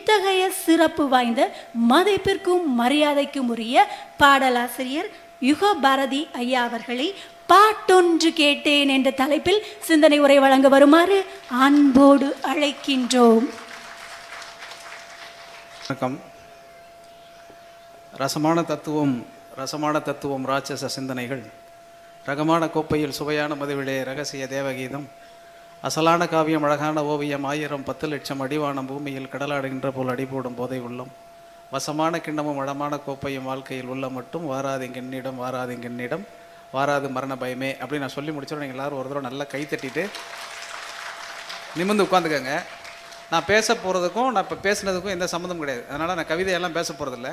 இத்தகைய சிறப்பு வாய்ந்த மதிப்பிற்கும் மரியாதைக்கும் உரிய பாடலாசிரியர் யுகபாரதி ஐயா அவர்களை பாட்டொன்று கேட்டேன் என்ற தலைப்பில் சிந்தனை உரை வழங்க வருமாறு அன்போடு அழைக்கின்றோம். வணக்கம். ரசமான தத்துவம் ராட்சச சிந்தனைகள், ரகமான கோப்பையில் சுவையான மதுவிலே ரகசிய தேவகீதம், அசலான காவியம் அழகான ஓவியம், 1000 10,00,000 அடிவானம் பூமியில் கடலாடுகின்ற போல் அடிபோடும் போதை உள்ளம், வசமான கிண்ணமும் வளமான கோப்பையும் வாழ்க்கையில் உள்ள மட்டும் வாராதிங்கென்னிடம் வாராது மரண பயமே அப்படின்னு நான் சொல்லி முடிச்சிடும். நீங்கள் எல்லோரும் ஒரு தடவை நல்லா கை தட்டிட்டு நிமிர்ந்து உட்காந்துக்கங்க. நான் பேச போகிறதுக்கும் நான் இப்போ பேசுனதுக்கும் எந்த சம்மந்தம் கிடையாது. அதனால் நான் கவிதையெல்லாம் பேச போகிறதில்ல.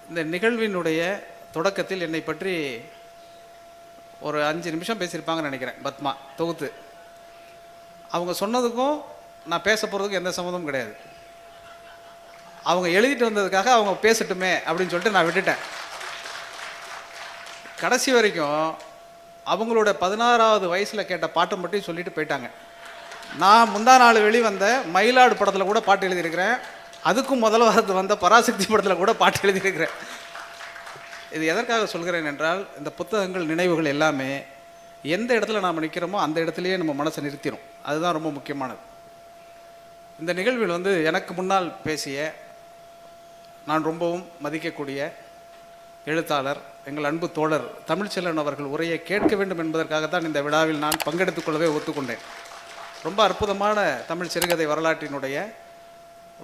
இந்த நிகழ்வினுடைய தொடக்கத்தில் என்னை பற்றி ஒரு 5 நிமிஷம் பேசியிருப்பாங்கன்னு நினைக்கிறேன் பத்மா தொகுத்து. அவங்க சொன்னதுக்கும் நான் பேச போகிறதுக்கும் எந்த சம்மந்தமும் கிடையாது. அவங்க எழுதிட்டு வந்ததுக்காக அவங்க பேசட்டுமே அப்படின்னு சொல்லிட்டு நான் விட்டுட்டேன். கடைசி வரைக்கும் அவங்களோட 16வது வயசில் கேட்ட பாட்டை மட்டும் சொல்லிட்டு போயிட்டாங்க. நான் முந்தா நாள் வெளிவந்த மயிலாடு படத்தில் கூட பாட்டு எழுதியிருக்கிறேன். அதுக்கும் முதல் வாரத்தில் வந்த பராசக்தி படத்தில் கூட பாட்டு எழுதியிருக்கிறேன். இது எதற்காக சொல்கிறேன் என்றால், இந்த புத்தகங்கள் நினைவுகள் எல்லாமே எந்த இடத்துல நாம் நிற்கிறோமோ அந்த இடத்துலையே நம்ம மனசை நிறுத்திடும். அதுதான் ரொம்ப முக்கியமானது. இந்த நிகழ்வில் எனக்கு முன்னால் பேசிய நான் ரொம்பவும் மதிக்கக்கூடிய எழுத்தாளர், எங்கள் அன்பு தோழர் தமிழ்ச்செல்வன் அவர்கள் உரையை கேட்க வேண்டும் என்பதற்காகத்தான் இந்த விழாவில் நான் பங்கெடுத்துக் கொள்ளவே ஒத்துக்கொண்டேன். ரொம்ப அற்புதமான தமிழ் சிறுகதை வரலாற்றினுடைய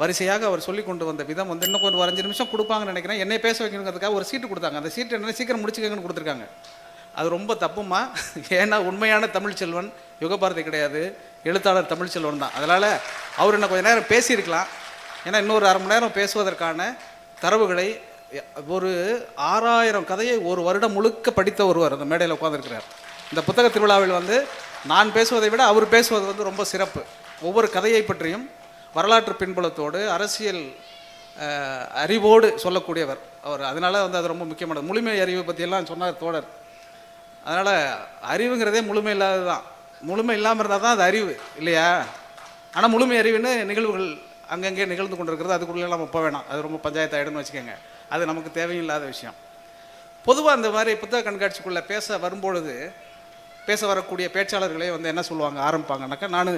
வரிசையாக அவர் சொல்லி கொண்டு வந்த விதம் இன்னும் கொஞ்சம் 5 நிமிஷம் கொடுப்பாங்கன்னு நினைக்கிறேன். என்னை பேச வைக்கணுங்கிறதுக்காக ஒரு சீட்டு கொடுத்தாங்க. அந்த சீட்டு என்ன சீக்கிரம் முடிச்சுக்கங்கன்னு கொடுத்துருக்காங்க. அது ரொம்ப தப்புமா. ஏன்னா உண்மையான தமிழ்ச்செல்வன் யுகபாரதி கிடையாது, எழுத்தாளர் தமிழ்ச்செல்வன் தான். அதனால் அவர் என்ன கொஞ்சம் நேரம் பேசியிருக்கலாம். ஏன்னா இன்னொரு 1/2 மணி நேரம் பேசுவதற்கான தரவுகளை, ஒரு 6000 கதையை ஒரு வருடம் முழுக்க படித்த ஒருவர் அந்த மேடையில் உட்கார்ந்துருக்கிறார். இந்த புத்தக திருவிழாவில் நான் பேசுவதை விட அவர் பேசுவது ரொம்ப சிறப்பு. ஒவ்வொரு கதையை பற்றியும் வரலாற்று பின்புலத்தோடு அரசியல் அறிவோடு சொல்லக்கூடியவர் அவர். அதனால் அது ரொம்ப முக்கியமானது. முழுமை அறிவை பற்றியெல்லாம் சொன்னார் தோழர். அதனால் அறிவுங்கிறதே முழுமை இல்லாதது தான். முழுமை இல்லாமல் இருந்தால் தான் அது அறிவு இல்லையா? ஆனால் முழுமை அறிவுன்னு நிகழ்வுகள் அங்கங்கே நிகழ்ந்து கொண்டிருக்கிறது. அதுக்குள்ளே நம்ம போக வேணாம். அது ரொம்ப பஞ்சாயத்து ஆகிடும்னு வச்சுக்கோங்க. அது நமக்கு தேவையில்லாத விஷயம். பொதுவாக அந்த மாதிரி புத்தக கண்காட்சிக்குள்ளே பேச வரக்கூடிய பேச்சாளர்களே என்ன சொல்லுவாங்க ஆரம்பிப்பாங்கன்னாக்கா, நான்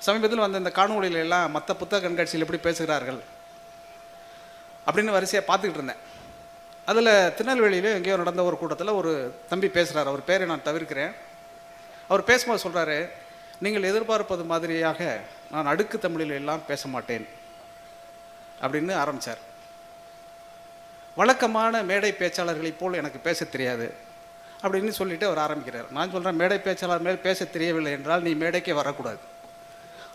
சமீபத்தில் இந்த காணொலியிலெல்லாம் மற்ற புத்தக கண்காட்சியில் எப்படி பேசுகிறார்கள் அப்படின்னு வரிசையாக பார்த்துக்கிட்டு இருந்தேன். அதில் திருநெல்வேலியில் எங்கேயோ நடந்த ஒரு கூட்டத்தில் ஒரு தம்பி பேசுகிறார். அவர் பேரை நான் தவிர்க்கிறேன். அவர் பேசும்போது சொல்கிறாரு, நீங்கள் எதிர்பார்ப்பது மாதிரியாக நான் அடுக்கு தமிழில் எல்லாம் பேச மாட்டேன் அப்படின்னு ஆரம்பித்தார். வழக்கமான மேடை பேச்சாளர்களைப் போல் எனக்கு பேச தெரியாது அப்படின்னு சொல்லிட்டு அவர் ஆரம்பிக்கிறார். நான் சொல்கிறேன், மேடை பேச்சாளர் மேல் பேச தெரியவில்லை என்றால் நீ மேடைக்கே வரக்கூடாது.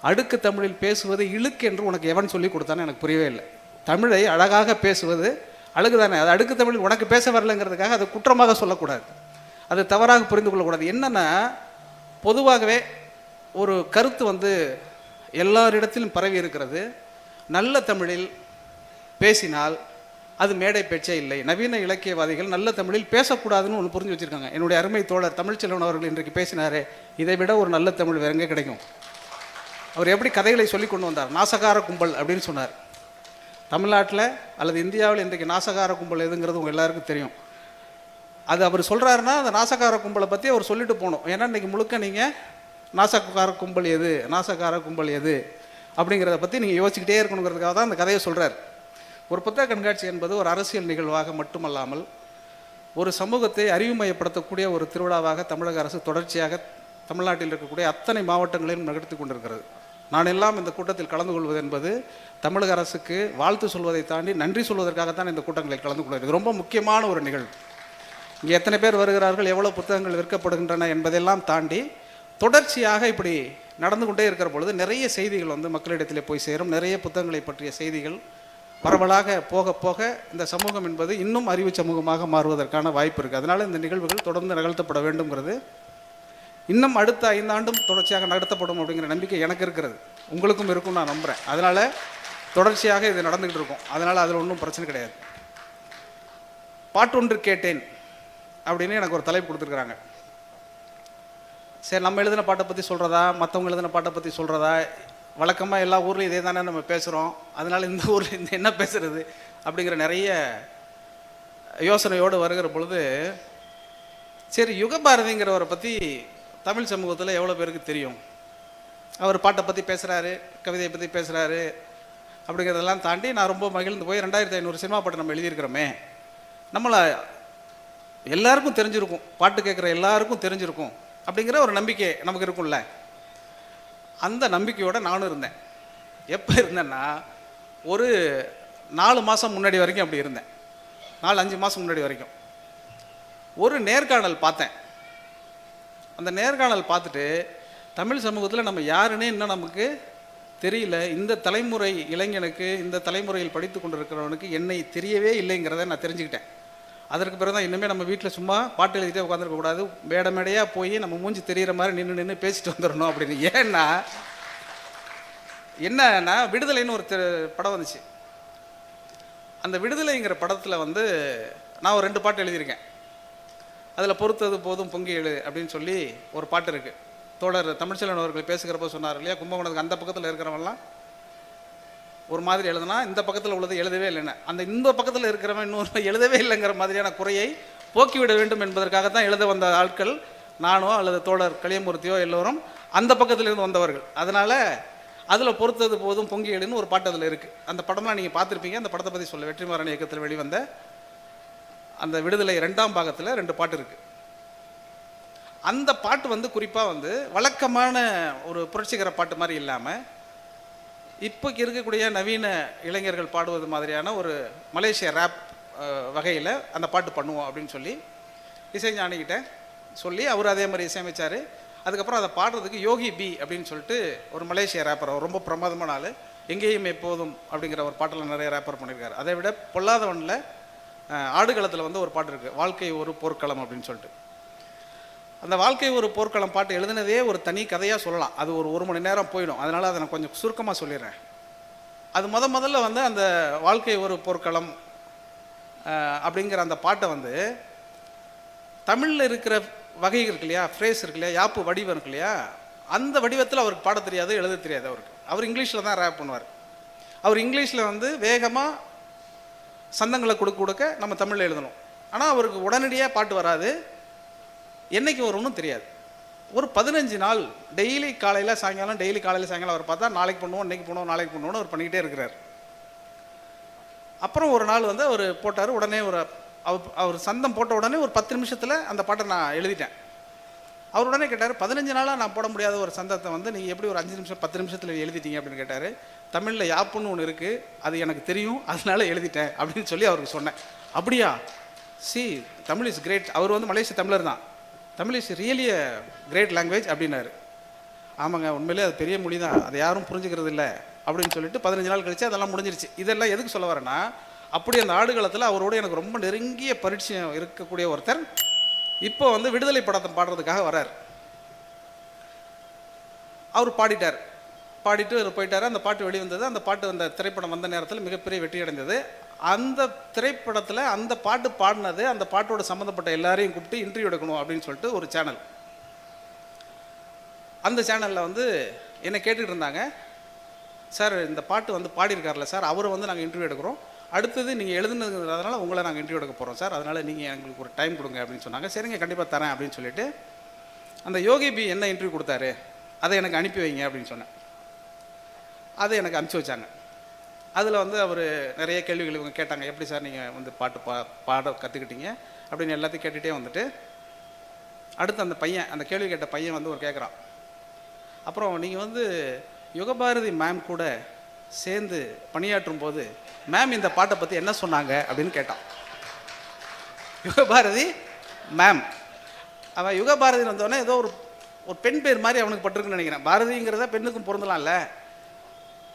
அடுக்கு தமிழில் பேசுவது இழுக்கு என்று உனக்கு எவன் சொல்லி கொடுத்தான்னு எனக்கு புரியவே இல்லை. தமிழை அழகாக பேசுவது அழகு தானே. அது அடுக்கு தமிழ் உனக்கு பேச வரலைங்கிறதுக்காக அது குற்றமாக சொல்லக்கூடாது, அது தவறாக புரிந்து கொள்ளக்கூடாது. என்னென்னா, பொதுவாகவே ஒரு கருத்து எல்லாரிடத்திலும் பரவி இருக்கிறது. நல்ல தமிழில் பேசினால் அது மேடை பேச்சே இல்லை. நவீன இலக்கியவாதிகள் நல்ல தமிழில் பேசக்கூடாதுன்னு ஒன்று புரிஞ்சு வச்சுருக்காங்க. என்னுடைய அருமை தோழர் தமிழ்ச்செல்வன் அவர்கள் இன்றைக்கு பேசினாரே, இதை விட ஒரு நல்ல தமிழ் வேற எங்கே கிடைக்கும்? அவர் எப்படி கதைகளை சொல்லி கொண்டு வந்தார். நாசகார கும்பல் அப்படின்னு சொன்னார். தமிழ்நாட்டில் அல்லது இந்தியாவில் இன்றைக்கு நாசகார கும்பல் எதுங்கிறது உங்கள் எல்லாருக்கும் தெரியும். அது அவர் சொல்கிறாருன்னா அந்த நாசகார கும்பலை பற்றி அவர் சொல்லிட்டு போகணும். ஏன்னா இன்றைக்கி முழுக்க நீங்கள் நாசகார கும்பல் எது அப்படிங்கிறத பற்றி நீங்கள் யோசிச்சுக்கிட்டே இருக்கணுங்கிறதுக்காக தான் அந்த கதையை சொல்கிறார். ஒரு புத்தக கண்காட்சி என்பது ஒரு அரசியல் நிகழ்வாக மட்டுமல்லாமல் ஒரு சமூகத்தை அறிவுமயப்படுத்தக்கூடிய ஒரு திருவிழாவாக தமிழக அரசு தொடர்ச்சியாக தமிழ்நாட்டில் இருக்கக்கூடிய அத்தனை மாவட்டங்களிலும் நடத்தி கொண்டிருக்கிறது. நான் எல்லாம் இந்த கூட்டத்தில் கலந்து கொள்வது என்பது தமிழக அரசுக்கு வாழ்த்து சொல்வதை தாண்டி நன்றி சொல்வதற்காகத்தான் இந்த கூட்டங்களில் கலந்து கொள்வது. இது ரொம்ப முக்கியமான ஒரு நிகழ்வு. இங்கே எத்தனை பேர் வருகிறார்கள், எவ்வளோ புத்தகங்கள் விற்கப்படுகின்றன என்பதெல்லாம் தாண்டி தொடர்ச்சியாக இப்படி நடந்து கொண்டே இருக்கிற பொழுது நிறைய செய்திகள் மக்களிடத்திலே போய் சேரும். நிறைய புத்தகங்களை பற்றிய செய்திகள் பரவலாக போக போக இந்த சமூகம் என்பது இன்னும் அறிவு சமூகமாக மாறுவதற்கான வாய்ப்பு இருக்குது. அதனால் இந்த நிகழ்வுகள் தொடர்ந்து நிகழ்த்தப்பட வேண்டும்ங்கிறது, இன்னும் அடுத்த 5 ஆண்டும் தொடர்ச்சியாக நடத்தப்படும் அப்படிங்கிற நம்பிக்கை எனக்கு இருக்கிறது, உங்களுக்கும் இருக்கும்னு நான் நம்புகிறேன். அதனால் தொடர்ச்சியாக இது நடந்துக்கிட்டு இருக்கும். அதனால் அதில் ஒன்றும் பிரச்சனை கிடையாது. பாட்டொன்று கேட்டேன் அப்படின்னு எனக்கு ஒரு தலைப்பு கொடுத்துருக்குறாங்க. சரி, நம்ம எழுதின பாட்டை பற்றி சொல்கிறதா, மற்றவங்க எழுதின பாட்டை பற்றி சொல்கிறதா, வழக்கமாக எல்லா ஊர்லேயும் இதே தானே நம்ம பேசுகிறோம், அதனால் இந்த ஊரில் இந்த என்ன பேசுகிறது அப்படிங்கிற நிறைய யோசனையோடு வருகிற பொழுது, சரி யுகபாரதிங்கிறவரை பற்றி தமிழ் சமூகத்தில் எவ்வளோ பேருக்கு தெரியும், அவர் பாட்டை பற்றி பேசுகிறாரு, கவிதையை பற்றி பேசுகிறாரு அப்படிங்கிறதெல்லாம் தாண்டி நான் ரொம்ப மகிழ்ந்து போய் 2500 சினிமா பாட்டு நம்ம எழுதியிருக்கிறோமே, நம்மளை எல்லாருக்கும் தெரிஞ்சிருக்கும், பாட்டு கேட்குற எல்லாருக்கும் தெரிஞ்சிருக்கும் அப்படிங்கிற ஒரு நம்பிக்கை நமக்கு இருக்கும்ல. அந்த நம்பிக்கையோடு நானும் இருந்தேன். எப்போ இருந்தேன்னா, ஒரு 4 மாதம் முன்னாடி வரைக்கும் அப்படி இருந்தேன். 4-5 மாதம் முன்னாடி வரைக்கும் ஒரு நேர்காணல் பார்த்தேன். அந்த நேர்காணல் பார்த்துட்டு தமிழ் சமூகத்தில் நம்ம யாருன்னே இன்னும் நமக்கு தெரியல, இந்த தலைமுறை இளைஞனுக்கு, இந்த தலைமுறையில் படித்து கொண்டிருக்கிறவனுக்கு என்னை தெரியவே இல்லைங்கிறத நான் தெரிஞ்சுக்கிட்டேன். அதற்கு பிறகு தான் இன்னுமே நம்ம வீட்டில் சும்மா பாட்டு எழுதிட்டே உட்காந்துருக்கக்கூடாது, மேடையாக போய் நம்ம மூஞ்சி தெரிகிற மாதிரி நின்று பேசிட்டு வந்துடணும் அப்படின்னு. ஏன்னா என்னன்னா, விடுதலைன்னு ஒரு படம் வந்துச்சு. அந்த விடுதலைங்கிற படத்தில் வந்து நான் ஒரு 2 பாட்டு எழுதியிருக்கேன். அதில் பொறுத்தது போதும் பொங்கி எழு அப்படின்னு சொல்லி ஒரு பாட்டு இருக்குது. தோழர் தமிழ்ச்செல்வன் அவர்கள் பேசுகிறப்ப சொன்னார் இல்லையா, கும்பகோணத்துக்கு அந்த பக்கத்தில் இருக்கிறவங்களாம் ஒரு மாதிரி எழுதுனா இந்த பக்கத்தில் உள்ளது எழுதவே இல்லைன்னு, அந்த இந்த பக்கத்தில் இருக்கிறவன் இன்னொரு எழுதவே இல்லைங்கிற மாதிரியான குறையை போக்கிவிட வேண்டும் என்பதற்காக தான் எழுத வந்த ஆட்கள் நானோ அல்லது தோழர் கலியமூர்த்தியோ எல்லோரும் அந்த பக்கத்திலிருந்து வந்தவர்கள். அதனால் அதில் பொறுத்தது போதும் பொங்கி எழுன்னு ஒரு பாட்டு அதில் இருக்குது. அந்த படம்லாம் நீங்கள் பார்த்துருப்பீங்க. அந்த படத்தை பற்றி சொல்ல, வெற்றிமாறன் இயக்கத்தில் வெளிவந்த அந்த விடுதலை 2ஆம் பாகத்தில் 2 பாட்டு இருக்குது. அந்த பாட்டு வந்து குறிப்பாக வந்து வழக்கமான ஒரு புரட்சிகர பாட்டு மாதிரி இல்லாமல் இப்போக்கு இருக்கக்கூடிய நவீன இளைஞர்கள் பாடுவது மாதிரியான ஒரு மலேசிய ரேப் வகையில் அந்த பாட்டு பண்ணுவோம் அப்படின்னு சொல்லி இசைஞானிக்கிட்ட சொல்லி அவர் அதே மாதிரி இசையமைச்சார். அதுக்கப்புறம் அதை பாடுறதுக்கு யோகி பி அப்படின்னு சொல்லிட்டு ஒரு மலேசிய ரேப்பர், ரொம்ப பிரமாதமான ஆள், எங்கேயும் எப்போதும் அப்படிங்கிற ஒரு பாட்டில் நிறைய ரேப்பர் பண்ணியிருக்காரு. அதை விட பொல்லாதவனில் ஆடுகளத்தில் வந்து ஒரு பாட்டு இருக்குது, வாழ்க்கை ஒரு போர்க்களம் அப்படின்னு சொல்லிட்டு. அந்த வாழ்க்கை ஒரு போர்க்களம் பாட்டு எழுதினதே ஒரு தனி கதையாக சொல்லலாம். அது ஒரு 1 மணி நேரம் போயிடும். அதனால் அதை நான் கொஞ்சம் சுருக்கமாக சொல்லிடுறேன். அது முதல்ல வந்து அந்த வாழ்க்கை ஒரு போர்க்களம் அப்படிங்கிற அந்த பாட்டை வந்து தமிழில் இருக்கிற வகை இருக்கு இல்லையா, ஃப்ரேஸ் இருக்கு இல்லையா, யாப்பு வடிவம் இருக்கு இல்லையா, அந்த வடிவத்தில் அவருக்கு பாட தெரியாது, எழுத தெரியாது அவருக்கு. அவர் இங்கிலீஷில் தான் ரேப் பண்ணுவார். அவர் இங்கிலீஷில் வந்து வேகமாக சந்தங்களை கொடுக்க நம்ம தமிழில் எழுதணும். ஆனால் அவருக்கு உடனடியாக பாட்டு வராது, என்னைக்கு வரும்னு தெரியாது. ஒரு 15 நாள் டெய்லி காலையில் சாயங்காலம் அவர் பார்த்தா நாளைக்கு பண்ணுவோம், இன்றைக்கி பண்ணுவோம், நாளைக்கு பண்ணுவோன்னு அவர் பண்ணிக்கிட்டே இருக்கிறார். அப்புறம் ஒரு நாள் வந்து அவர் போட்டார். உடனே அவர் சந்தம் போட்ட உடனே ஒரு 10 நிமிஷத்தில் அந்த பாட்டை நான் எழுதிட்டேன். அவர் உடனே கேட்டார், 15 நாளாக நான் போட முடியாத ஒரு சந்தத்தை வந்து நீங்கள் எப்படி ஒரு 5 நிமிஷம் 10 நிமிஷத்தில் எழுதிட்டீங்க அப்படின்னு கேட்டார். தமிழில் யாப்புன்னு ஒன்று இருக்குது, அது எனக்கு தெரியும், அதனால எழுதிட்டேன் அப்படின்னு சொல்லி அவருக்கு சொன்னேன். அப்படியா, தமிழ் இஸ் கிரேட். அவர் வந்து மலேசிய தமிழர் தான். Tamil is really a great language அப்படின்னாரு. ஆமாங்க, உண்மையிலே அது பெரிய மொழி தான், அதை யாரும் புரிஞ்சுக்கிறது இல்லை அப்படின்னு சொல்லிட்டு 15 நாள் கழிச்சு அதெல்லாம் முடிஞ்சிருச்சு. இதெல்லாம் எதுக்கு சொல்ல வரேன்னா, அப்படி அந்த ஆடுகளத்தில் அவரோட எனக்கு ரொம்ப நெருங்கிய பரிச்சயம் இருக்கக்கூடிய ஒருத்தர் இப்போ வந்து விடுதலை படத்தை பாடுறதுக்காக வர்றார். அவர் பாடிட்டு போயிட்டார். அந்த பாட்டு வெளிவந்தது. அந்த பாட்டு அந்த திரைப்படம் வந்த நேரத்தில் மிகப்பெரிய வெற்றி அடைந்தது. அந்த திரைப்படத்தில் அந்த பாட்டு பாடினது, அந்த பாட்டோட சம்மந்தப்பட்ட எல்லாரையும் கூப்பிட்டு இன்டர்வியூ எடுக்கணும் அப்படின்னு சொல்லிட்டு ஒரு சேனல், அந்த சேனலில் வந்து என்னை கேட்டுக்கிட்டு இருந்தாங்க. சார், இந்த பாட்டு வந்து பாடியிருக்கார்ல சார், அவரை வந்து நாங்கள் இன்டர்வியூ எடுக்கிறோம், அடுத்தது நீங்கள் எழுதுனதுனால உங்களை நாங்கள் இன்டர்வியூ எடுக்க போகிறோம் சார், அதனால் நீங்கள் எங்களுக்கு ஒரு டைம் கொடுங்க அப்படின்னு சொன்னாங்க. சரிங்க, கண்டிப்பாக தரேன் அப்படின்னு சொல்லிட்டு அந்த யோகி பி என்ன இன்டர்வியூ கொடுத்தாரு அதை எனக்கு அனுப்பி வைங்க அப்படின்னு சொன்னேன். அதை எனக்கு அனுப்பிச்சி வச்சாங்க. அதில் வந்து அவர் நிறைய கேள்விகள் இவங்க கேட்டாங்க. எப்படி சார் நீங்கள் வந்து பாட்டு பாட கற்றுக்கிட்டீங்க அப்படின்னு எல்லாத்தையும் கேட்டுகிட்டே வந்துட்டு, அடுத்து அந்த பையன், அந்த கேள்வி கேட்ட பையன் வந்து ஒரு கேட்குறான், அப்புறம் நீங்கள் வந்து யுகபாரதி மேம் கூட சேர்ந்து பணியாற்றும் போது மேம் இந்த பாட்டை பற்றி என்ன சொன்னாங்க அப்படின்னு கேட்டான். யுகபாரதி மேம், அவன் யுகபாரதின்னு வந்தோடனே ஏதோ ஒரு பெண் பேர் மாதிரி அவனுக்கு பட்டிருக்குன்னு நினைக்கிறேன். பாரதிங்கிறத பெண்ணுக்கும் பொருந்தலாம்ல.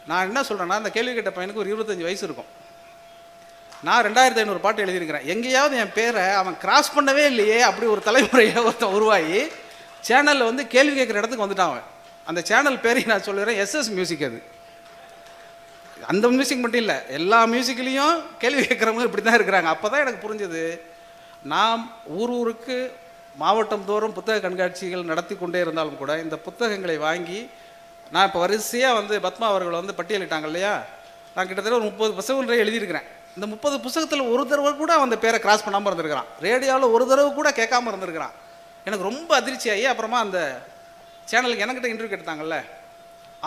நான் என்ன சொல்கிறேன்னா, அந்த கேள்வி கேட்ட பையனுக்கு ஒரு 25 வயசு இருக்கும். நான் 2500 பாட்டு எழுதியிருக்கிறேன். எங்கேயாவது என் பேரை அவன் கிராஸ் பண்ணவே இல்லையே. அப்படி ஒரு தலைமுறையை ஒருத்தன் உருவாகி சேனலில் வந்து கேள்வி கேட்குற இடத்துக்கு வந்துட்டான் அவன். அந்த சேனல் பேரையும் நான் சொல்லுறேன், SS மியூசிக். அது அந்த மியூசிக் மட்டும் இல்லை, எல்லா மியூசிக்லேயும் கேள்வி கேட்குறவங்க இப்படி தான் இருக்கிறாங்க. அப்போ தான் எனக்கு புரிஞ்சது, நாம் ஊருக்கு மாவட்டம் தோறும் புத்தக கண்காட்சிகள் நடத்தி கொண்டே இருந்தாலும் கூட இந்த புத்தகங்களை வாங்கி நான் இப்போ வரிசையாக வந்து பத்மா அவர்கள் வந்து பட்டியலிட்டாங்க இல்லையா, நான் கிட்டத்தட்ட ஒரு 30 புத்தகங்கள் எழுதியிருக்கிறேன். இந்த 30 புத்தகத்தில் ஒரு தடவை கூட அந்த பேரை கிராஸ் பண்ணாமல் இருந்திருக்கிறான். ரேடியோவில் ஒரு தடவை கூட கேட்காம இருந்திருக்கிறான். எனக்கு ரொம்ப அதிர்ச்சியாகி அப்புறமா அந்த சேனலுக்கு எனக்கிட்ட இன்டர்வியூ கேட்டாங்கல்ல,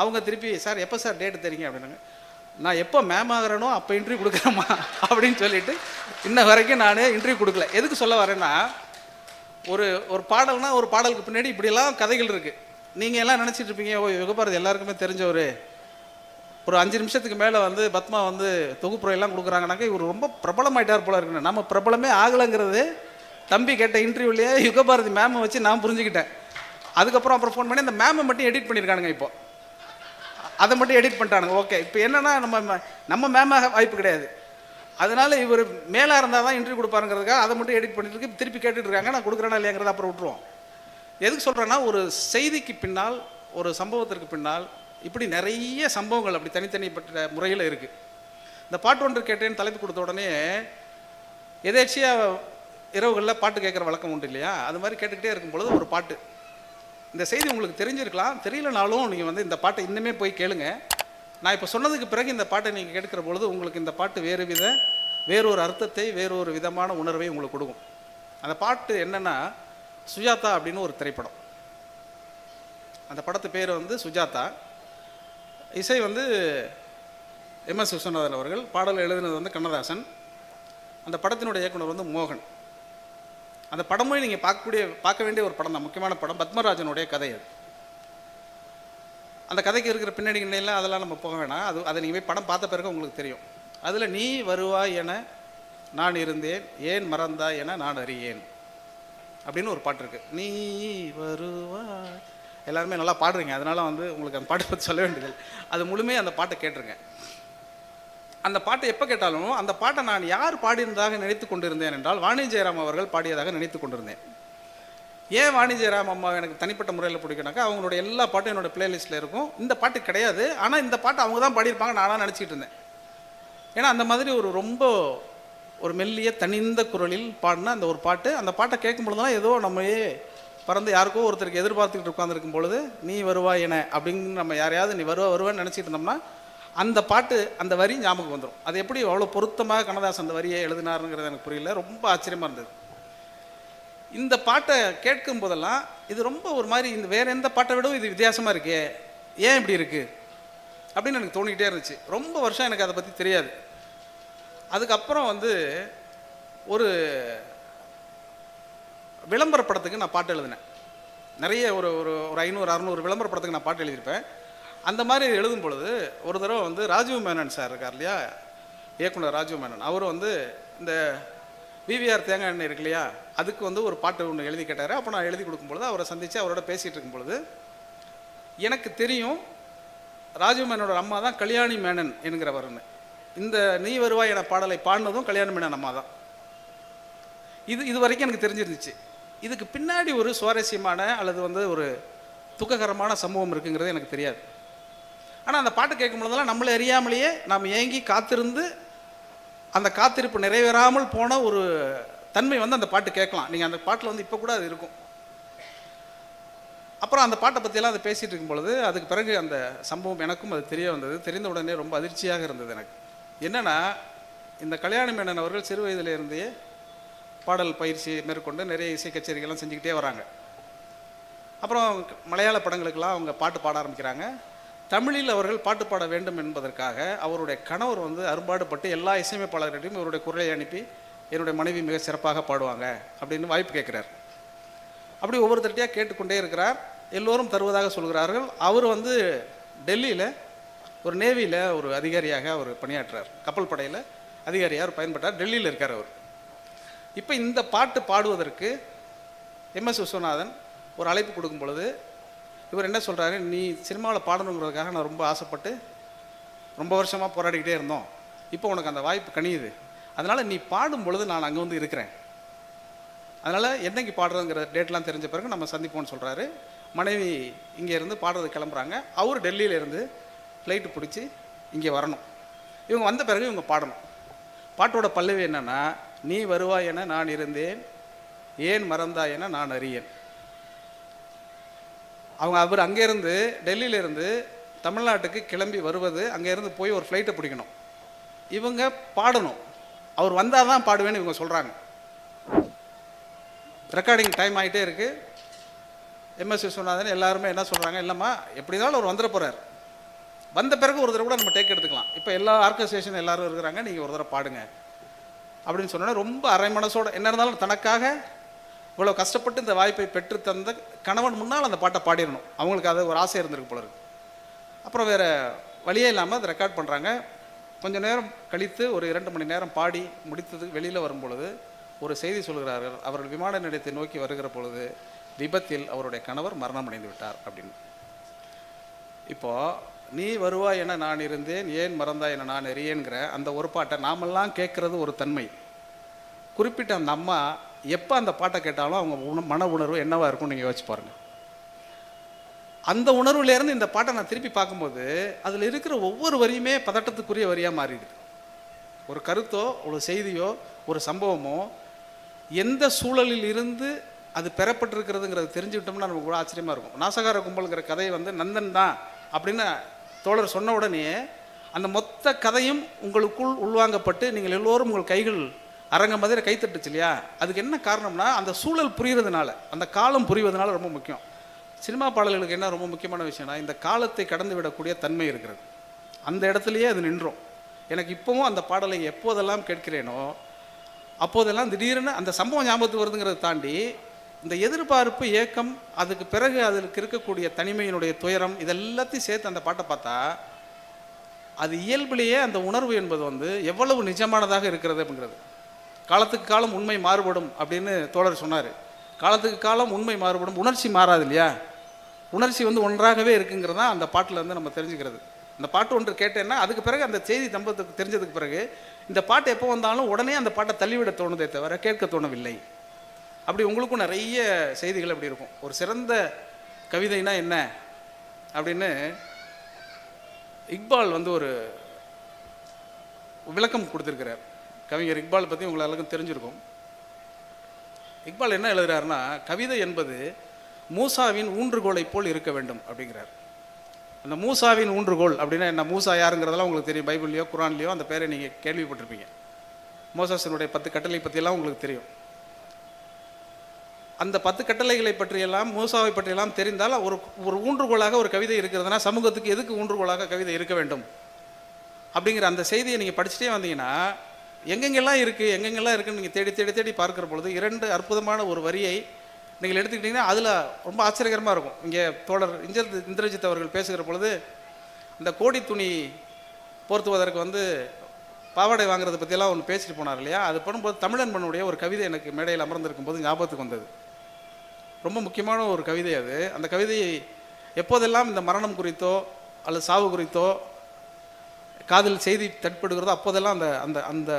அவங்க திருப்பி சார் எப்போ சார் டேட்டு தெரியுங்க அப்படின்னாங்க. நான் எப்போ மேம் ஆகிறேனோ அப்போ இன்டர்வியூ கொடுக்குறேம்மா அப்படின்னு சொல்லிட்டு இன்ன வரைக்கும் நான் இன்டர்வியூ கொடுக்கல. எதுக்கு சொல்ல வரேன்னா, ஒரு பாடல்னா ஒரு பாடலுக்கு பின்னாடி இப்படியெல்லாம் கதைகள் இருக்குது. நீங்கள் எல்லாம் நினச்சிட்டு இருப்பீங்க, ஓ யுகபாரதி எல்லாருக்குமே தெரிஞ்ச ஒரு 5 நிமிஷத்துக்கு மேலே வந்து பத்மா வந்து தொகுப்புரையெல்லாம் கொடுக்குறாங்கனாக்கா இவர் ரொம்ப பிரபலமாயிட்டார் போல இருக்குன்னு. நம்ம பிரபலமே ஆகலைங்கிறது தம்பி கேட்ட இன்டர்வியூலேயே யுகபாரதி மேமை வச்சு நான் புரிஞ்சுக்கிட்டேன். அப்புறம் ஃபோன் பண்ணி அந்த மேமை மட்டும் எடிட் பண்ணியிருக்கானுங்க. இப்போ அதை மட்டும் எடிட் பண்ணிட்டானுங்க. ஓகே, இப்போ என்னென்னா நம்ம மேமாக வாய்ப்பு கிடையாது. அதனால இவர் மேலாக இருந்தால் தான் இன்டர்வியூ கொடுப்பாருங்கிறதுக்காக அதை மட்டும் எடிட் பண்ணிட்டு இருக்கு. திருப்பி கேட்டுட்டு இருக்காங்க, நான் கொடுக்குறேன்னா இல்லையாங்கிறத அப்புறம் விட்டுருவோம். எதுக்கு சொல்கிறேன்னா, ஒரு செய்திக்கு பின்னால், ஒரு சம்பவத்திற்கு பின்னால் இப்படி நிறைய சம்பவங்கள் அப்படி தனித்தனிப்பட்ட முறையில் இருக்குது. இந்த பாட்டு ஒன்று கேட்டேன்னு தலைப்பு கொடுத்த உடனே எதேச்சியாக இரவுகளில் பாட்டு கேட்குற வழக்கம் உண்டு இல்லையா, அது மாதிரி கேட்டுக்கிட்டே இருக்கும் பொழுது ஒரு பாட்டு, இந்த செய்தி உங்களுக்கு தெரிஞ்சிருக்கலாம், தெரியலனாலும் நீங்கள் வந்து இந்த பாட்டை இன்னுமே போய் கேளுங்க. நான் இப்போ சொன்னதுக்கு பிறகு இந்த பாட்டை நீங்கள் கேட்குற பொழுது உங்களுக்கு இந்த பாட்டு வேறொரு அர்த்தத்தை, வேறொரு விதமான உணர்வை உங்களுக்கு கொடுக்கும். அந்த பாட்டு என்னென்னா, சுஜாதா அப்படின்னு ஒரு திரைப்படம். அந்த படத்து பேர் வந்து சுஜாதா. இசை வந்து எம்.எஸ். விஸ்வநாதன் அவர்கள், பாடல் எழுதினது வந்து கண்ணதாசன். அந்த படத்தினுடைய இயக்குனர் வந்து மோகன். அந்த படமும் நீங்கள் பார்க்க வேண்டிய ஒரு படம் தான், முக்கியமான படம். பத்மராஜனுடைய கதை அது. அந்த கதைக்கு இருக்கிற பின்னணி நிலையில் அதெல்லாம் நம்ம போக வேணாம். அதை நீங்கள் போய் படம் பார்த்த பிறகு உங்களுக்கு தெரியும். அதில் நீ வருவாய் என நான் இருந்தேன், ஏன் மறந்தாய் என நான் அறியேன் அப்படின்னு ஒரு பாட்டு இருக்குது. நீ வருவாய், எல்லாருமே நல்லா பாடுறீங்க, அதனால வந்து உங்களுக்கு அந்த பாட்டை பற்றி சொல்ல வேண்டியது. அது முழுமையாக அந்த பாட்டை கேட்டுருங்க. அந்த பாட்டை எப்போ கேட்டாலும் அந்த பாட்டை நான் யார் பாடியிருந்ததாக நினைத்து கொண்டிருந்தேன் என்றால், வாணி ஜெயராம் அவர்கள் பாடியதாக நினைத்து கொண்டிருந்தேன். ஏன் வாணி ஜெயராம் அம்மா எனக்கு தனிப்பட்ட முறையில் பிடிக்குனாக்கா, அவங்களுடைய எல்லா பாட்டும் என்னோடய பிளேலிஸ்ட்டில் இருக்கும். இந்த பாட்டு கிடையாது, ஆனால் இந்த பாட்டை அவங்க தான் பாடியிருப்பாங்க நானாக நினச்சிக்கிட்டு இருந்தேன். ஏன்னா அந்த மாதிரி ரொம்ப ஒரு மெல்லிய தனிந்த குரலில் பாடின அந்த ஒரு பாட்டு. அந்த பாட்டை கேட்கும் பொழுதுலாம் ஏதோ நம்மையே பறந்து யாருக்கோ ஒருத்தருக்கு எதிர்பார்த்துக்கிட்டு உட்காந்துருக்கும் பொழுது, நீ வருவாய் என அப்படின்னு நம்ம யாரையாவது நீ வருவான்னு நினச்சிட்டு இருந்தோம்னா அந்த பாட்டு, அந்த வரி ஞாபகம் வந்துடும். அது எப்படி அவ்வளோ பொருத்தமாக கண்ணதாசன் அந்த வரியை எழுதினாருங்கிறது எனக்கு புரியல, ரொம்ப ஆச்சரியமாக இருந்தது. இந்த பாட்டை கேட்கும் போதெல்லாம் இது ரொம்ப ஒரு மாதிரி, இந்த வேறு எந்த பாட்டை விடவும் இது வித்தியாசமாக இருக்கே, ஏன் இப்படி இருக்குது அப்படின்னு எனக்கு தோணிக்கிட்டே இருந்துச்சு. ரொம்ப வருஷம் எனக்கு அதை பற்றி தெரியாது. அதுக்கப்புறம் வந்து ஒரு விளம்பர படத்துக்கு நான் பாட்டு எழுதினேன். நிறைய ஒரு 500-600 விளம்பர படத்துக்கு நான் பாட்டு எழுதியிருப்பேன். அந்த மாதிரி எழுதும் பொழுது ஒரு தடவை வந்து ராஜீவ் மேனன் சார் இருக்கார் இல்லையா, இயக்குனர் ராஜீவ் மேனன், அவர் வந்து இந்த விவிஆர் தேங்காய் எண்ணெய் இருக்கு இல்லையா, அதுக்கு வந்து ஒரு பாட்டு ஒன்று எழுதி கேட்டார். அப்போ நான் எழுதி கொடுக்கும்பொழுது அவரை சந்தித்து அவரோட பேசிகிட்டு இருக்கும் பொழுது எனக்கு தெரியும் ராஜீவ் மேனனோட அம்மா தான் கல்யாணி மேனன் என்கிறவர்னு. இந்த நீ வருவாய் என பாடலை பாடினதும் கல்யாணி மேனன் அம்மா தான். இது வரைக்கும் எனக்கு தெரிஞ்சிருந்துச்சு. இதுக்கு பின்னாடி ஒரு சுவாரஸ்யமான அல்லது வந்து ஒரு துக்ககரமான சம்பவம் இருக்குங்கிறது எனக்கு தெரியாது. ஆனால் அந்த பாட்டு கேட்கும் பொழுதெல்லாம் நம்மளை அறியாமலேயே நாம் ஏங்கி காத்திருந்து அந்த காத்திருப்பு நிறைவேறாமல் போன ஒரு தன்மை வந்து அந்த பாட்டு கேட்கலாம். நீங்கள் அந்த பாட்டில் வந்து இப்போ கூட அது இருக்கும். அப்புறம் அந்த பாட்டை பற்றியெல்லாம் அதை பேசிகிட்டு இருக்கும் பொழுது அதுக்கு பிறகு அந்த சம்பவம் எனக்கும் அது தெரிய வந்தது. தெரிந்த உடனே ரொம்ப அதிர்ச்சியாக இருந்தது எனக்கு. என்னென்னா, இந்த கல்யாணி மேனன் அவர்கள் சிறு வயதிலிருந்தே பாடல் பயிற்சி மேற்கொண்டு நிறைய இசை கச்சேரிகள்லாம் செஞ்சுக்கிட்டே வராங்க. அப்புறம் மலையாள படங்களுக்கெல்லாம் அவங்க பாட்டு பாட ஆரம்பிக்கிறாங்க. தமிழில் அவர்கள் பாட்டு பாட வேண்டும் என்பதற்காக அவருடைய கணவர் வந்து அரும்பாடுபட்டு எல்லா இசையமைப்பாளர்களிடையும் இவருடைய குரலை அனுப்பி என்னுடைய மனைவி மிக சிறப்பாக பாடுவாங்க அப்படின்னு வாய்ப்பு கேட்குறார். அப்படி ஒவ்வொருத்தட்டையாக கேட்டுக்கொண்டே இருக்கிறார். எல்லோரும் தருவதாக சொல்கிறார்கள். அவர் வந்து டெல்லியில் ஒரு நேவியில் ஒரு அதிகாரியாக அவர் பணியாற்றுறார். கப்பல் படையில் அதிகாரியாக அவர் பயன்பட்டார். டெல்லியில் இருக்கார் அவர். இப்போ இந்த பாட்டு பாடுவதற்கு எம்.எஸ். விஸ்வநாதன் ஒரு அழைப்பு கொடுக்கும் பொழுது இவர் என்ன சொல்கிறாரு, நீ சினிமாவில் பாடணுங்கிறதுக்காக நான் ரொம்ப ஆசைப்பட்டு ரொம்ப வருஷமாக போராடிக்கிட்டே இருந்தோம், இப்போ உனக்கு அந்த வாய்ப்பு கனியுது, அதனால் நீ பாடும் பொழுது நான் அங்கே வந்து இருக்கிறேன், அதனால் என்னைக்கு பாடுறதுங்கிற டேட்லாம் தெரிஞ்ச பிறகு நம்ம சந்திப்போம்னு சொல்கிறாரு. மனைவி இங்கே இருந்து பாடுறது கிளம்புறாங்க. அவர் டெல்லியிலேருந்து ஃப்ளைட்டு பிடிச்சி இங்கே வரணும். இவங்க வந்த பிறகு இவங்க பாடணும். பாட்டோட பல்லவி என்னென்னா, நீ வருவாய் என நான் இருந்தேன், ஏன் மறந்தாய் என நான் அறியேன். அவர் அங்கேருந்து டெல்லியிலேருந்து தமிழ்நாட்டுக்கு கிளம்பி வருவது, அங்கேருந்து போய் ஒரு ஃப்ளைட்டை பிடிக்கணும். இவங்க பாடணும், அவர் வந்தால் தான் பாடுவேன்னு இவங்க சொல்கிறாங்க. ரெக்கார்டிங் டைம் ஆகிட்டே இருக்குது. எம்எஸ் விஸ்வநாதன் எல்லாருமே என்ன சொல்கிறாங்க, இல்லைம்மா எப்படி இருந்தாலும் அவர் வந்துட போகிறார், வந்த பிறகு ஒரு தடவை கூட நம்ம டேக் எடுத்துக்கலாம், இப்போ எல்லா ஆர்கஸ்ட்ரேஷன் எல்லாரும் இருக்கிறாங்க, நீங்கள் ஒரு தடவை பாடுங்க அப்படின்னு சொன்னோன்னே ரொம்ப அரை மனசோட, என்ன இருந்தாலும் தனக்காக இவ்வளோ கஷ்டப்பட்டு இந்த வாய்ப்பை பெற்று தந்த கணவன் முன்னால் அந்த பாட்டை பாடிடணும். அவங்களுக்கு அது ஒரு ஆசை இருந்திருக்கு போல இருக்கு. அப்புறம் வேறு வழியே இல்லாமல் அதை ரெக்கார்ட் பண்ணுறாங்க. கொஞ்சம் நேரம் கழித்து ஒரு 2 மணி நேரம் பாடி முடித்தது வெளியில் வரும்பொழுது ஒரு செய்தி சொல்கிறார்கள், அவர்கள் விமான நிலையத்தை நோக்கி வருகிற பொழுது விபத்தில் அவருடைய கணவர் மரணம் அடைந்து விட்டார் அப்படின்னு. இப்போது நீ வருவாய் என நான் இருந்தேன், ஏன் மறந்தாய் என நான் எறியேங்கிற அந்த ஒரு பாட்டை நாமெல்லாம் கேட்குறது ஒரு தன்மை. குறிப்பிட்ட அந்த அம்மா எப்போ அந்த பாட்டை கேட்டாலும் அவங்க மன உணர்வு என்னவாக இருக்கும்னு நீங்கள் யோசிச்சு பாருங்கள். அந்த உணர்வுலேருந்து இந்த பாட்டை நான் திருப்பி பார்க்கும்போது அதில் இருக்கிற ஒவ்வொரு வரியுமே பதட்டத்துக்குரிய வரியாக மாறிடுது. ஒரு கருத்தோ ஒரு செய்தியோ ஒரு சம்பவமோ எந்த சூழலில் இருந்து அது பெறப்பட்டிருக்கிறதுங்கிறது தெரிஞ்சுக்கிட்டோம்னா நமக்கு கூட ஆச்சரியமாக இருக்கும். நாசகார கும்பலுங்கிற கதை நந்தன் தான் அப்படின்னு தோழர் சொன்ன உடனே அந்த மொத்த கதையும் உங்களுக்குள் உள்வாங்கப்பட்டு நீங்கள் எல்லோரும் உங்கள் கைகள் அரங்க மாதிரி கைத்தட்டுச்சு இல்லையா? அதுக்கு என்ன காரணம்னா அந்த சூழல் புரிகிறதுனால, அந்த காலம் புரிவதனால ரொம்ப முக்கியம். சினிமா பாடல்களுக்கு என்ன ரொம்ப முக்கியமான விஷயம்னா இந்த காலத்தை கடந்து விடக்கூடிய தன்மை இருக்கிறது. அந்த இடத்துலையே அது நின்றோம். எனக்கு இப்போவும் அந்த பாடலை எப்போதெல்லாம் கேட்கிறேனோ அப்போதெல்லாம் திடீர்னு அந்த சம்பவம் ஞாபகத்துக்கு வருதுங்கிறத தாண்டி இந்த எதிர்பார்ப்பு, ஏக்கம், அதுக்கு பிறகு அதுக்கு இருக்கக்கூடிய தனிமையினுடைய துயரம், இதெல்லாத்தையும் சேர்த்து அந்த பாட்டை பார்த்தா அது இயல்பிலேயே அந்த உணர்வு என்பது எவ்வளவு நிஜமானதாக இருக்கிறது அப்படிங்கிறது. காலத்துக்கு காலம் உண்மை மாறுபடும் அப்படின்னு தோழர் சொன்னார். காலத்துக்கு காலம் உண்மை மாறுபடும், உணர்ச்சி மாறாது இல்லையா? உணர்ச்சி ஒன்றாகவே இருக்குங்கிறது தான் அந்த பாட்டில் நம்ம தெரிஞ்சுக்கிறது. அந்த பாட்டு ஒன்று கேட்டேன்னா அதுக்கு பிறகு அந்த செய்தி தம்பத்துக்கு தெரிஞ்சதுக்கு பிறகு இந்த பாட்டு எப்போ வந்தாலும் உடனே அந்த பாட்டை தள்ளிவிட தோணுதே தவிர கேட்க தோணவில்லை. அப்படி உங்களுக்கும் நிறைய செய்திகள் அப்படி இருக்கும். ஒரு சிறந்த கவிதைனா என்ன அப்படின்னு இக்பால் ஒரு விளக்கம் கொடுத்துருக்கிறார். கவிஞர் இக்பால் பற்றி உங்களுக்கு எல்லாருக்கும் தெரிஞ்சிருக்கும். இக்பால் என்ன எழுதுகிறாருன்னா, கவிதை என்பது மூசாவின் ஊன்றுகோலை போல் இருக்க வேண்டும் அப்படிங்கிறார். அந்த மூசாவின் ஊன்றுகோல் அப்படின்னா என்ன? மூசா யாருங்கிறதெல்லாம் உங்களுக்கு தெரியும். பைபிள்லையோ குரான்லையோ அந்த பேரை நீங்கள் கேள்விப்பட்டிருப்பீங்க. மோசஸினுடைய 10 கட்டளை பற்றியெல்லாம் உங்களுக்கு தெரியும். அந்த 10 கட்டளைகளை பற்றியெல்லாம், மூசாவை பற்றியெல்லாம் தெரிந்தால் ஒரு ஊன்றுகோலாக ஒரு கவிதை இருக்கிறதுனா சமூகத்துக்கு எதுக்கு ஊன்றுகோலாக கவிதை இருக்க வேண்டும் அப்படிங்கிற அந்த செய்தியை நீங்கள் படிச்சுட்டே வந்தீங்கன்னா எங்கெங்கெல்லாம் இருக்குன்னு நீங்கள் தேடி தேடி தேடி பார்க்குற பொழுது 2 அற்புதமான ஒரு வரியை நீங்கள் எடுத்துக்கிட்டிங்கன்னா அதில் ரொம்ப ஆச்சரியகரமாக இருக்கும். இங்கே தோழர் இந்திரஜித் அவர்கள் பேசுகிற பொழுது இந்த கோடி துணி போர்த்துவதற்கு பாவாடை வாங்குறதை பற்றியெல்லாம் ஒன்று பேசிட்டு போனார் இல்லையா? அது பண்ணும்போது தமிழன்பனுடைய ஒரு கவிதை எனக்கு மேடையில் அமர்ந்திருக்கும் போது ஞாபகத்துக்கு வந்தது. ரொம்ப முக்கியமான ஒரு கவிதை அது. அந்த கவிதையை எப்போதெல்லாம் இந்த மரணம் குறித்தோ அல்லது சாவு குறித்தோ காதில் செய்தி தட்படுகிறதோ அப்போதெல்லாம் அந்த அந்த அந்த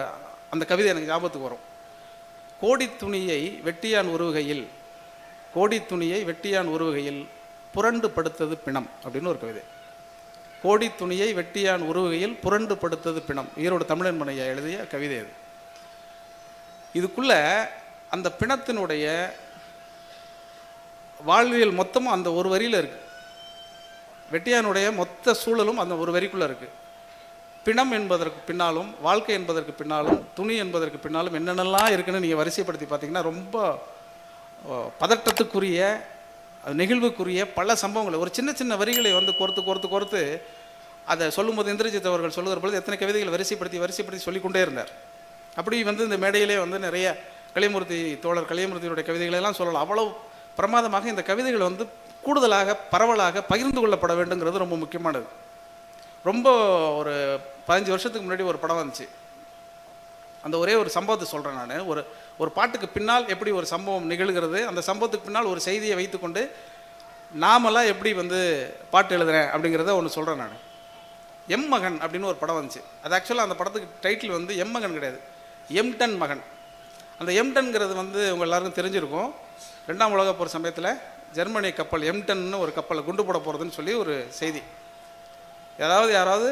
அந்த கவிதை எனக்கு ஞாபகத்துக்கு வரும். கோடி துணியை வெட்டியான் உருவுகையில் புரண்டு படுத்தது பிணம் அப்படின்னு ஒரு கவிதை. கோடி துணியை வெட்டியான் உருவுகையில் புரண்டு படுத்தது பிணம், ஈரோடு தமிழன்பனையா எழுதிய கவிதை அது. இதுக்குள்ள அந்த பிணத்தினுடைய வாழ்வியல் மொத்தமும் அந்த ஒரு வரியில் இருக்கு. வெட்டியானுடைய மொத்த சூழலும் அந்த ஒரு வரிக்குள்ளே இருக்குது. பிணம் என்பதற்கு பின்னாலும், வாழ்க்கை என்பதற்கு பின்னாலும், துணி என்பதற்கு பின்னாலும் என்னென்னலாம் இருக்குன்னு நீங்கள் வரிசைப்படுத்தி பார்த்தீங்கன்னா ரொம்ப பதட்டத்துக்குரிய, நெகிழ்வுக்குரிய பல சம்பவங்களை ஒரு சின்ன சின்ன வரிகளை கோர்த்து அதை சொல்லும்போது இந்திரஜித் அவர்கள் சொல்லுகிற பொழுது எத்தனை கவிதைகள் வரிசைப்படுத்தி சொல்லிக்கொண்டே இருந்தார். அப்படி இந்த மேடையிலே நிறைய தோழர் கலியமூர்த்தியுடைய கவிதைகளெல்லாம் சொல்லலாம். அவ்வளவு பிரமாதமாக இந்த கவிதைகள் கூடுதலாக பரவலாக பகிர்ந்து கொள்ளப்பட வேண்டுங்கிறது ரொம்ப முக்கியமானது. ரொம்ப ஒரு 15 வருஷத்துக்கு முன்னாடி ஒரு படம் வந்துச்சு. அந்த ஒரே ஒரு சம்பவத்தை சொல்கிறேன் நான். ஒரு பாட்டுக்கு பின்னால் எப்படி ஒரு சம்பவம் நிகழ்கிறது, அந்த சம்பவத்துக்கு பின்னால் ஒரு செய்தியை வைத்துக்கொண்டு நாமெல்லாம் எப்படி பாட்டு எழுதுறேன் அப்படிங்கிறத ஒன்று சொல்கிறேன் நான். எம் மகன் அப்படின்னு ஒரு படம் வந்துச்சு. அது ஆக்சுவலாக அந்த படத்துக்கு டைட்டில் எம் மகன் கிடையாது, எம்டன் மகன். அந்த எம்டன்கிறது உங்கள் எல்லாருக்கும் தெரிஞ்சிருக்கும். 2ஆம் உலகப் போர் சமயத்தில் ஜெர்மனி கப்பல் எம்டன்னு ஒரு கப்பலை குண்டு போட போகிறதுன்னு சொல்லி ஒரு செய்தி. யாராவது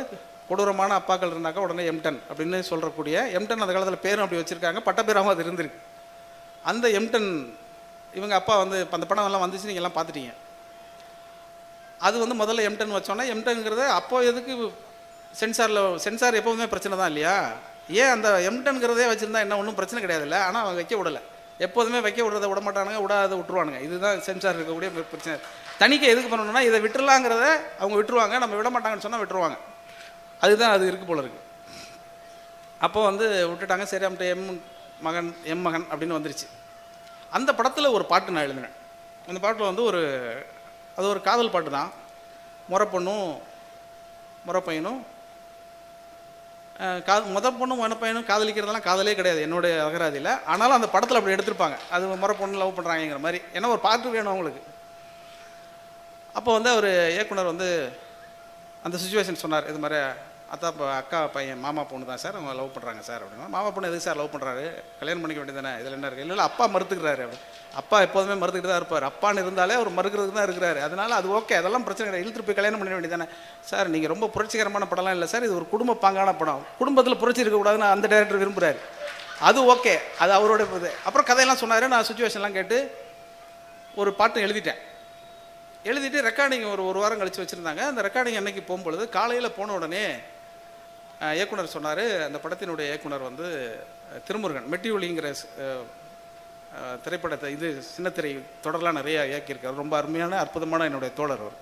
கொடூரமான அப்பாக்கள் இருந்தாக்கா உடனே எம்டன் அப்படின்னு சொல்கிறக்கூடிய எம்டன் அந்த காலத்தில் பேரும் அப்படி வச்சுருக்காங்க, பட்டப்பேராகவும் அது இருந்திருக்கு. அந்த எம்டன் இவங்க அப்பா அந்த படம் எல்லாம் வந்துச்சு, நீங்கள் எல்லாம் பார்த்துட்டீங்க. அது வந்து முதல்ல M10 வச்சோன்னா M10ங்கிறது அப்போ எதுக்கு சென்சார் எப்போவுமே பிரச்சனை தான் இல்லையா? ஏன் அந்த M10ங்கிறதே வச்சுருந்தா என்ன ஒன்றும் பிரச்சனை கிடையாதுல்ல. ஆனால் அவங்க வைக்க விடலை. எப்போதுமே வைக்க விடுறத விட மாட்டானுங்க, விடாத விட்டுருவானுங்க. இதுதான் சென்சார் இருக்கக்கூடிய பிரச்சனை. தணிக்கை எதுக்கு பண்ணணும்னா இதை விட்டுறலாங்கிறத அவங்க விட்டுருவாங்க, நம்ம விட மாட்டாங்கன்னு சொன்னால் விட்டுருவாங்க. அதுதான் அது இருக்குது போல இருக்குது. அப்போ வந்து விட்டுட்டாங்க. சரி அவன்கிட்ட எம் மகன் அப்படின்னு வந்துருச்சு. அந்த படத்தில் ஒரு பாட்டு நான் எழுதினேன். அந்த பாட்டில் வந்து அது ஒரு காதல் பாட்டு தான். முறை பொண்ணும் முறை பையனும் முதல் பொண்ணும் முறை பையனும் காதலிக்கிறதெல்லாம் காதலே கிடையாது என்னுடைய அகராதியில். ஆனாலும் அந்த படத்தில் அப்படி எடுத்திருப்பாங்க. அது முறை பொண்ணு லவ் பண்ணுறாங்கிற மாதிரி. ஏன்னா ஒரு பாட்டு வேணும் அவங்களுக்கு. அப்போ வந்து அவர் இயக்குனர் வந்து அந்த சுச்சுவேஷன் சொன்னார். இது மாதிரி அக்கா பையன் மாமா பொண்ணு தான் சார், அவங்க லவ் பண்ணுறாங்க சார் அப்படின்னா. மாமா பொண்ணு எதுக்கு சார் லவ் பண்ணுறாரு, கல்யாணம் பண்ணிக்க வேண்டியதானே, இதில் என்ன இருக்குது? இல்லை அப்பா மறுத்துக்கிறாரு அப்படி. அப்பா எப்போதுமே மறுத்துக்கிட்டு தான் இருப்பார். அப்பான்னு இருந்தாலே அவர் மறுக்கிறதுக்கு தான் இருக்கிறாரு. அதனால் அது ஓகே, அதெல்லாம் பிரச்சனை கிடையாது, இழுத்துட்டு போய் கல்யாணம் பண்ண வேண்டியதானே. சார் நீங்கள் ரொம்ப புரட்சிகரமான படம்லாம் இல்லை சார், இது ஒரு குடும்ப பாங்கான படம், குடும்பத்தில் புரட்சி இருக்கக்கூடாதுன்னு அந்த டைரக்டர் விரும்புகிறாரு. அது ஓகே, அது அவரோட இது. அப்புறம் கதையெல்லாம் சொன்னார். நான் சுச்சுவேஷன்லாம் கேட்டு ஒரு பாட்டு எழுதிட்டு ரெக்கார்டிங் ஒரு வாரம் கழித்து வச்சுருந்தாங்க. அந்த ரெக்கார்டிங் அன்னைக்கு போகும்பொழுது காலையில் போன உடனே இயக்குனர் சொன்னார், அந்த படத்தினுடைய இயக்குனர் வந்து திருமுருகன், மெட்டிஒலிங்கிற திரைப்படத்தை சின்னத்திரை தொடரெலாம் நிறையா இயக்கியிருக்கார். ரொம்ப அருமையான அற்புதமான என்னுடைய தோழர் அவர்.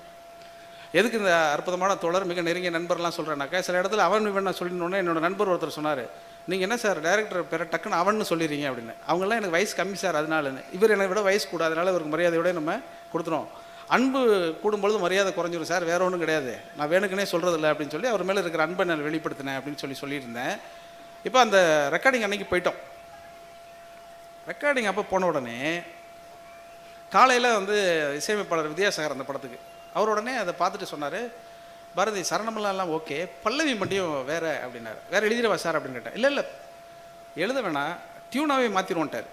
எதுக்கு இந்த அற்புதமான தோழர் மிக நெருங்கிய நண்பர்லாம் சொல்கிறேன்னாக்கா, சில இடத்துல அவன் இவன் நான் சொல்லினோன்னே என்னோட நண்பர் ஒருத்தர் சொன்னார், நீங்கள் என்ன சார் டைரக்டர் பேரை டக்குன்னு அவன்னு சொல்லிடுறீங்க அப்படின்னு. அவங்களாம் எனக்கு வயசு கம்மி சார், அதனாலன்னு. இவர் என்னை விட வயசு கூட, அதனால இவருக்கு மரியாதையோட நம்ம கொடுத்துரும். அன்பு கூடும்பொழுது மரியாதை குறைஞ்சிடும் சார், வேறு ஒன்றும் கிடையாது, நான் வேணுக்குனே சொல்கிறதில்ல அப்படின்னு சொல்லி அவர் மேலே இருக்கிற அன்பை நான் வெளிப்படுத்தினேன் அப்படின்னு சொல்லியிருந்தேன். இப்போ அந்த ரெக்கார்டிங் அன்னைக்கு போயிட்டோம். ரெக்கார்டிங் அப்போ போன உடனே காலையில் வந்து இசையமைப்பாளர் வித்யாசாகர் அந்த படத்துக்கு அவர் உடனே அதை பார்த்துட்டு சொன்னார், பாரதி சரணமெல்லாம் ஓகே, பல்லவி மட்டும் வேறு அப்படின்னாரு. வேறு எழுதிடுவா சார் அப்படின்னு கேட்டேன். இல்லை எழுத வேணாம், டியூனாகவே மாற்றிடுவோன்ட்டார்.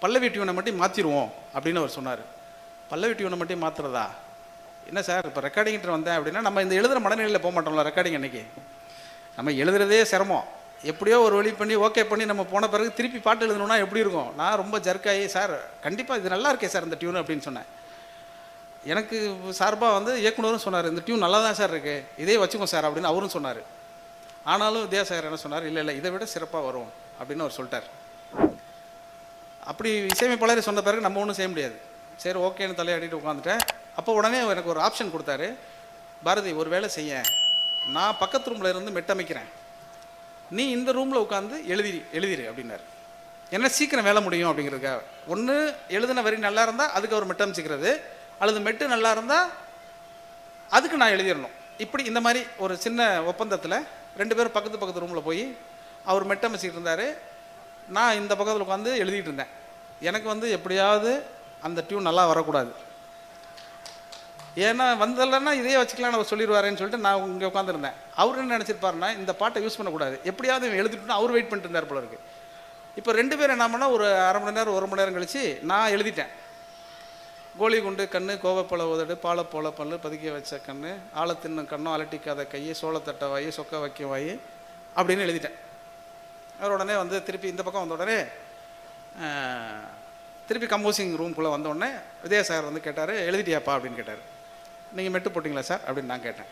பல்லவி டியூனை மட்டும் மாற்றிடுவோம் அப்படின்னு அவர் சொன்னார். பல்லவி டியூனை மட்டும் மாற்றுறதா என்ன சார், இப்போ ரெக்கார்டிங்கிட்ட வந்தேன் அப்படின்னா நம்ம இந்த எழுதுகிற மனநிலையில் போக மாட்டோம்ல. ரெக்கார்டிங் அன்றைக்கி நம்ம எழுதுறதே சிரமம், எப்படியோ ஒரு வழி பண்ணி ஓகே பண்ணி நம்ம போன பிறகு திருப்பி பாட்டு எழுதணும்னா எப்படி இருக்கும். நான் ரொம்ப ஜர்க்காகி சார் கண்டிப்பாக இது நல்லா இருக்கே சார் இந்த டியூன் அப்படின்னு சொன்னேன். எனக்கு சார்பாக வந்து இயக்குனரும் சொன்னார், இந்த டியூன் நல்லா தான் சார் இருக்குது, இதே வச்சுக்கோ சார் அப்படின்னு அவரும் சொன்னார். ஆனாலும் வித்யாசாகர் என்ன சொன்னார், இல்லை இதை விட சிறப்பாக வரும் அப்படின்னு அவர் சொல்லிட்டார். அப்படி இசையமைப்பாளரே சொன்ன பிறகு நம்ம ஒன்றும் செய்ய முடியாது. சரி ஓகேன்னு தலையாடிட்டு உட்காந்துட்டேன். அப்போ உடனே எனக்கு ஒரு ஆப்ஷன் கொடுத்தாரு, பாரதி ஒரு வேலை செய்ய, நான் பக்கத்து ரூமில் இருந்து மெட்டமைக்கிறேன், நீ இந்த ரூமில் உட்காந்து எழுதிரு அப்படின்னாரு. என்ன சீக்கிரம் வேலை முடியும் அப்படிங்கிறதுக்காக. ஒன்று எழுதின வரி நல்லா இருந்தால் அதுக்கு அவர் மெட்டமைச்சிக்கிறது, அல்லது மெட்டு நல்லா இருந்தால் அதுக்கு நான் எழுதிடணும். இப்படி இந்த மாதிரி ஒரு சின்ன ஒப்பந்தத்தில் 2 பேரும் பக்கத்து ரூமில் போய் அவர் மெட்டமைச்சிக்கிட்டு இருந்தார், நான் இந்த பக்கத்தில் உட்காந்து எழுதிட்டு இருந்தேன். எனக்கு வந்து எப்படியாவது அந்த டியூன் நல்லா வரக்கூடாது, ஏன்னா வந்தலைன்னா இதே வச்சுக்கலான்னு அவர் சொல்லிடுவாரேன்னு சொல்லிட்டு நான் இங்கே உட்காந்துருந்தேன். அவர் என்ன நினச்சிருப்பாருன்னா இந்த பாட்டை யூஸ் பண்ணக்கூடாது, எப்படியாவது எழுதிட்டுனா அவர் வெயிட் பண்ணிட்டு இருந்தார் போல இருக்கு. இப்போ 2 பேரும் என்ன பண்ணால் ஒரு அரை மணி நேரம் 1 மணி நேரம் கழித்து நான் எழுதிட்டேன். கோழி குண்டு கண்ணு, கோவப்பழ உதடு, பாலை போல பல்லு, பதுக்கிய வச்ச கண்ணு, ஆழ தின்னும் கண்ணும், அலட்டிக்காத கையை, சோளத்தட்டை வாயி, சொக்க வைக்க வாயி அப்படின்னு எழுதிட்டேன். அவர் உடனே வந்து திருப்பி இந்த பக்கம் வந்த உடனே திருப்பி கம்போசிங் ரூம்குள்ளே வந்தோடனே வித்யாசாகர் வந்து கேட்டார், எழுதிட்டியாப்பா அப்படின்னு கேட்டார். நீங்கள் மெட்டு போட்டிங்களா சார் அப்படின்னு நான் கேட்டேன்.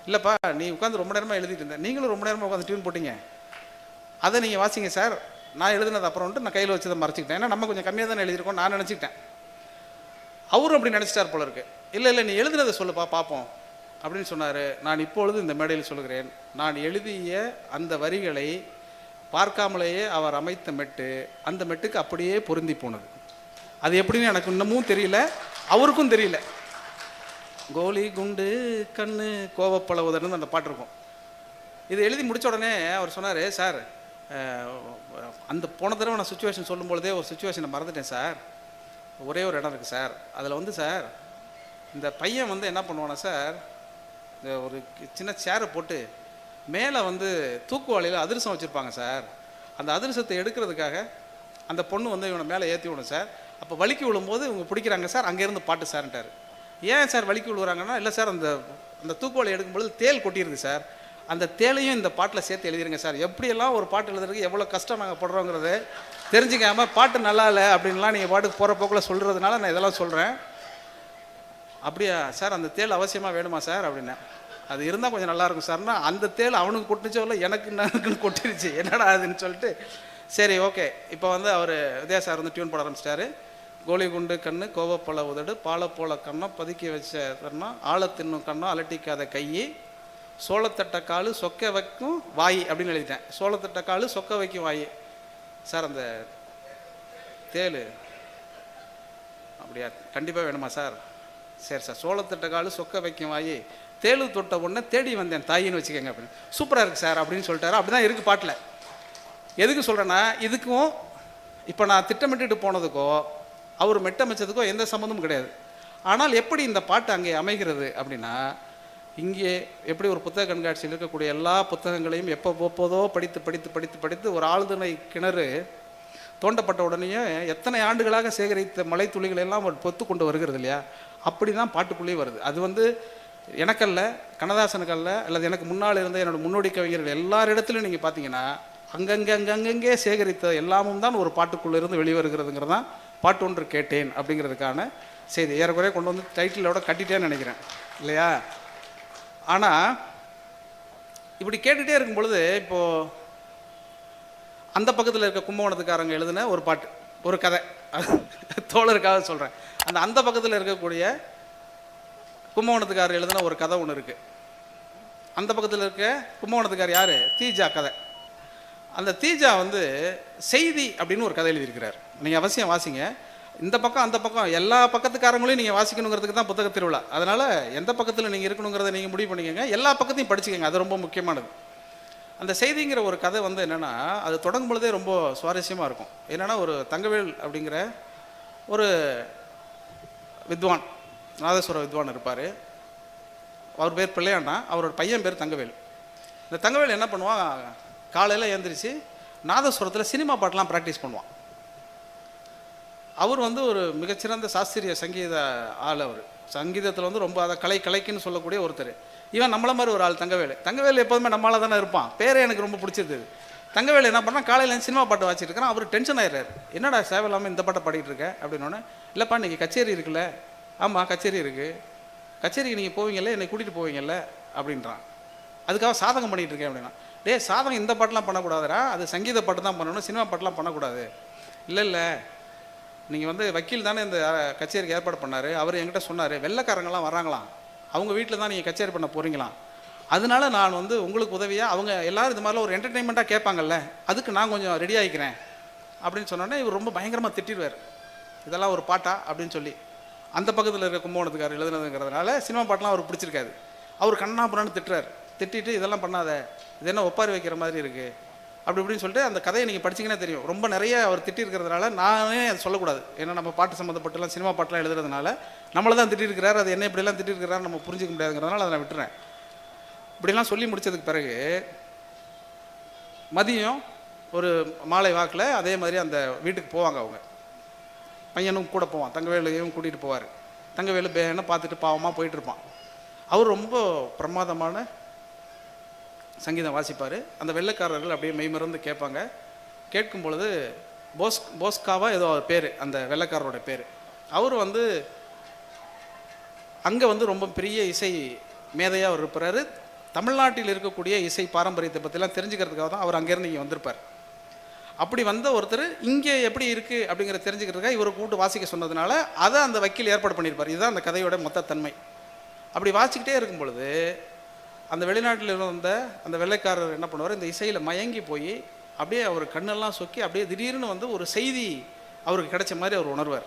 இல்லைப்பா நீ உட்காந்து ரொம்ப நேரமாக எழுதிட்டு இருந்தேன், நீங்களும் ரொம்ப நேரமாக உட்காந்து டியூன் போட்டிங்க, அதை நீங்கள் வாசிங்க சார், நான் எழுதினது அப்புறம் வந்துட்டு நான் கையில் வச்சதை மறைச்சிக்கிட்டேன், ஏன்னா நம்ம கொஞ்சம் கம்மியாக தானே எழுதியிருக்கோம் நான் நினச்சிக்கிட்டேன். அவரும் அப்படி நினச்சிட்டார் போல இருக்கு. இல்லை நீ எழுதுனதை சொல்லுப்பா பார்ப்போம் அப்படின்னு சொன்னார். நான் இப்பொழுது இந்த மேடையில் சொல்கிறேன், நான் எழுதிய அந்த வரிகளை பார்க்காமலேயே அவர் அமைத்த மெட்டு அந்த மெட்டுக்கு அப்படியே பொருந்தி போனது. அது எப்படின்னு எனக்கு இன்னமும் தெரியல, அவருக்கும் தெரியல. கோலி குண்டு கண்ணு கோவப்பழ உதடுன்னு அந்த பாட்டு இருக்கும். இது எழுதி முடித்த உடனே அவர் சொன்னார், சார் அந்த போன தடவை நான் சுச்சுவேஷன் சொல்லும்பொழுதே ஒரு சுச்சுவேஷனை மறந்துட்டேன் சார், ஒரே ஒரு இடம் இருக்குது சார், அதில் வந்து சார் இந்த பையன் வந்து என்ன பண்ணுவானா சார், இந்த ஒரு சின்ன சேரை போட்டு மேலே வந்து தூக்குவாளியில் அதிரசம் வச்சுருப்பாங்க சார், அந்த அதிரசத்தை எடுக்கிறதுக்காக அந்த பொண்ணு வந்து இவனை மேலே ஏற்றி விடும் சார், அப்போ வலிக்கு விழும்போது இவங்க பிடிக்கிறாங்க சார், அங்கேருந்து பாட்டு சார்ன்ட்டார். ஏன் சார் வலிக்கு விழுவுறாங்கன்னா, இல்லை சார் அந்த தூக்குவாளி எடுக்கும்பொழுது தேல் கொட்டிடுது சார், அந்த தேலையும் இந்த பாட்டில் சேர்த்து எழுதிருங்க சார். எப்படியெல்லாம் ஒரு பாட்டு எழுதுறதுக்கு எவ்வளோ கஷ்டம் நாங்கள் படுறோங்கிறது தெரிஞ்சுக்காமல் பாட்டு நல்லா இல்லை அப்படின்லாம் நீங்கள் பாட்டுக்கு போகிற போக்கில் சொல்கிறதுனால நான் இதெல்லாம் சொல்கிறேன். அப்படியா சார், அந்த தேள் அவசியமாக வேணுமா சார் அப்படின்னேன். அது இருந்தால் கொஞ்சம் நல்லாயிருக்கும் சார்னா, அந்த தேள் அவனுக்கு கொட்டுச்சோ இல்லை எனக்குன்னு கொட்டிருச்சு, என்னடா அதுன்னு சொல்லிட்டு சரி ஓகே. இப்போ வந்து அவர் வித்யா சார் வந்து டியூன் போட ஆரம்பிச்சிட்டாரு. கோலி குண்டு கண்ணு, கோவப்பழ உதடு, பாலப்போல கண்ணம், பதுக்கி வச்ச கண்ணம், ஆழ தின்னும் கண்ணம், அலட்டிக்காத கையை, சோளத்தட்ட காலு சொக்க வைக்கும் வாய் அப்படின்னு எழுதிட்டேன். சோளத்தட்ட காலு சொக்க வைக்கும் வாய். சார் அந்த தேள் அப்படியா, கண்டிப்பாக வேணுமா சார்? சரி சார், சோளத்தட்ட காலு சொக்க வைக்கும் வாய், தேளு தொட்ட உடனே தேடி வந்தேன் தாயின்னு வச்சுக்கோங்க அப்படின்னு. சூப்பராக இருக்குது சார் அப்படின்னு சொல்லிட்டாரு. அப்படி தான் இருக்குது பாட்டில். எதுக்கு சொல்கிறேன்னா, இதுக்கும் இப்போ நான் திட்டமிட்டுட்டு போனதுக்கோ அவர் மெட்டமைச்சதுக்கோ எந்த சம்மந்தமும் கிடையாது. ஆனால் எப்படி இந்த பாட்டு அங்கே அமைகிறது அப்படின்னா, இங்கே எப்படி ஒரு புத்தக கண்காட்சியில் இருக்கக்கூடிய எல்லா புத்தகங்களையும் எப்போதோ படித்து படித்து படித்து படித்து ஒரு ஆழ்துணை கிணறு தோண்டப்பட்ட உடனேயே எத்தனை ஆண்டுகளாக சேகரித்த மலை துளிகள் எல்லாம் பொத்து கொண்டு வருகிறது இல்லையா, அப்படி தான் பாட்டுக்குள்ளேயே வருது. அது வந்து எனக்கல்ல, கண்ணதாசனுக்கல்ல, அல்லது எனக்கு முன்னால் இருந்த என்னோட முன்னோடி கவிஞர்கள் எல்லாரிடத்துலையும் நீங்கள் பார்த்தீங்கன்னா அங்கங்கே சேகரித்த எல்லாமும் தான் ஒரு பாட்டுக்குள்ளே இருந்து வெளிவருகிறதுங்கிறது தான் பாட்டு ஒன்று கேட்டேன் அப்படிங்கிறதுக்கான செய்தி. ஏறக்குறைய கொண்டு வந்து டைட்டிலோட கட்டிட்டேன்னு நினைக்கிறேன் இல்லையா. ஆனால் இப்படி கேட்டுகிட்டே இருக்கும் பொழுது, இப்போது அந்த பக்கத்தில் இருக்க கும்பகோணத்துக்காரங்க எழுதின ஒரு பாட்டு, ஒரு கதை, தோழருக்காக சொல்கிறேன். அந்த பக்கத்தில் இருக்கக்கூடிய கும்பகோணத்துக்காரர் எழுதின ஒரு கதை ஒன்று இருக்குது. அந்த பக்கத்தில் இருக்க கும்பகோணத்துக்கார் யார்? தீஜா கதை. அந்த தீஜா வந்து செய்தி அப்படின்னு ஒரு கதை எழுதியிருக்கிறார். நீங்கள் அவசியம் வாசிங்க. இந்த பக்கம் அந்த பக்கம் எல்லா பக்கத்துக்காரங்களையும் நீங்கள் வாசிக்கணுங்கிறதுக்கு தான் புத்தக திருவிழா. அதனால் எந்த பக்கத்தில் நீங்கள் இருக்கணுங்கிறத நீங்கள் முடிவு பண்ணிக்கோங்க, எல்லா பக்கத்தையும் படிச்சுக்கோங்க, அது ரொம்ப முக்கியமானது. அந்த செய்திங்கிற ஒரு கதை வந்து என்னென்னா, அது தொடங்கும் பொழுதே ரொம்ப சுவாரஸ்யமாக இருக்கும். என்னென்னா, ஒரு தங்கவேல் அப்படிங்கிற ஒரு வித்வான், நாதஸ்வர வித்வான் இருப்பார். அவர் பேர் பிள்ளையாண்டா, அவரோட பையன் பேர் தங்கவேல். இந்த தங்கவேல் என்ன பண்ணுவான், காலையில் எழுந்திரிச்சு நாதஸ்வரத்தில் சினிமா பாட்டெலாம் ப்ராக்டிஸ் பண்ணுவான். அவர் வந்து ஒரு மிகச்சிறந்த சாஸ்திரிய சங்கீத ஆள். அவர் சங்கீதத்தில் வந்து ரொம்ப அதை கலைக்குன்னு சொல்லக்கூடிய ஒருத்தர். இவன் நம்மள மாதிரி ஒரு ஆள் தங்கவேல் எப்போதுமே நம்மளால தானே இருப்பான். பேரே எனக்கு ரொம்ப பிடிச்சிருந்தது. தங்கவேல் என்ன பண்ணால் காலையில் சினிமா பாட்டு வாசிட்டு இருக்கிறான். அவர் டென்ஷன் ஆயிடுறாரு. என்னடா சேவை இல்லாமல் இந்த பாட்டை பாடிட்டு இருக்க அப்படின்னோடனே, இல்லைப்பா இன்றைக்கி கச்சேரி இருக்குல்ல. ஆமாம் கச்சேரி இருக்குது, கச்சேரிக்கு நீங்கள் போவீங்கல்ல, என்னை கூட்டிகிட்டு போவீங்கல்ல அப்படின்றான். அதுக்காக சாதகம் பண்ணிகிட்டு இருக்கேன் அப்படின்னா, டே சாதகம் இந்த பாட்டெலாம் பண்ணக்கூடாதுடா, அது சங்கீத பாட்டு தான் பண்ணணும், சினிமா பாட்டெலாம் பண்ணக்கூடாது. இல்லை நீங்கள் வந்து வக்கீல் தானே இந்த கச்சேரிக்கு ஏற்பாடு பண்ணார், அவர் என்கிட்ட சொன்னார், வெள்ளைக்காரங்களாம் வராங்களாம், அவங்க வீட்டில் தான் நீங்கள் கச்சேரி பண்ண போகிறீங்களாம், அதனால நான் வந்து உங்களுக்கு உதவியாக, அவங்க எல்லோரும் இது மாதிரிலாம் ஒரு என்டர்டெயின்மெண்ட்டாக கேட்பாங்கல்ல, அதுக்கு நான் கொஞ்சம் ரெடி ஆகிக்கிறேன் அப்படின்னு சொன்னோன்னே இவர் ரொம்ப பயங்கரமாக திட்டிடுவார். இதெல்லாம் ஒரு பாட்டா அப்படின்னு சொல்லி. அந்த பக்கத்தில் இருக்க கும்பகோணத்துக்காரர் எழுதுனதுங்கிறதுனால சினிமா பாட்டெலாம் அவருக்கு பிடிச்சிருக்காது. அவர் கண்ணாபுரான்னு திட்டுறாரு. திட்டிட்டு இதெல்லாம் பண்ணாத, இது என்ன ஒப்பாரி வைக்கிற மாதிரி இருக்குது அப்படி இப்படின்னு சொல்லிட்டு அந்த கதையை நீங்கள் படிச்சிங்கன்னா தெரியும். ரொம்ப நிறைய அவர் திட்டிருக்கிறதுனால நானே அதை சொல்லக்கூடாது. ஏன்னா நம்ம பாட்டு சம்மந்தப்பட்டுலாம் சினிமா பாட்டெலாம் எழுதுறதுனால நம்மளை தான் திட்டிருக்கிறார், அது என்ன இப்படிலாம் திட்டிருக்கிறாரு நம்ம புரிஞ்சிக்க முடியாதுங்கிறதுனால அதை நான் விட்டுறேன். இப்படிலாம் சொல்லி முடித்ததுக்கு பிறகு மதியம் ஒரு மாலை வாக்கில் அதே மாதிரி அந்த வீட்டுக்கு போவாங்க. அவங்க பையனும் கூட போவான், தங்கவேலையும் கூட்டிகிட்டு போவார். தங்கவேலு பேன பார்த்துட்டு பாவமாக போயிட்டுருப்பான். அவர் ரொம்ப பிரமாதமான சங்கீதம் வாசிப்பார். அந்த வெள்ளைக்காரர்கள் அப்படியே மெய்மறந்து கேட்பாங்க. கேட்கும் பொழுது போஸ்காவா ஏதோ அவர் பேர், அந்த வெள்ளைக்காரரோட பேர். அவர் வந்து அங்கே வந்து ரொம்ப பெரிய இசை மேதையாக அவர் இருப்பார். தமிழ்நாட்டில் இருக்கக்கூடிய இசை பாரம்பரியத்தை பற்றிலாம் தெரிஞ்சுக்கிறதுக்காக தான் அவர் அங்கேருந்து இங்கே வந்திருப்பார். அப்படி வந்த ஒருத்தர் இங்கே எப்படி இருக்குது அப்படிங்கிறத தெரிஞ்சுக்கிறதுக்காக இவரை கூப்பிட்டு வாசிக்க சொன்னதுனால அதை அந்த வக்கீல் ஏற்பாடு பண்ணியிருப்பார். இதுதான் அந்த கதையோட மொத்த தன்மை. அப்படி வாசிக்கிட்டே இருக்கும் பொழுது அந்த வெளிநாட்டில் இருந்த அந்த வெள்ளைக்காரர் என்ன பண்ணுவார், இந்த இசையில் மயங்கி போய் அப்படியே அவர் கண்ணெல்லாம் சொக்கி அப்படியே திடீர்னு வந்து ஒரு செய்தி அவருக்கு கிடைச்ச மாதிரி அவர் உணர்வார்.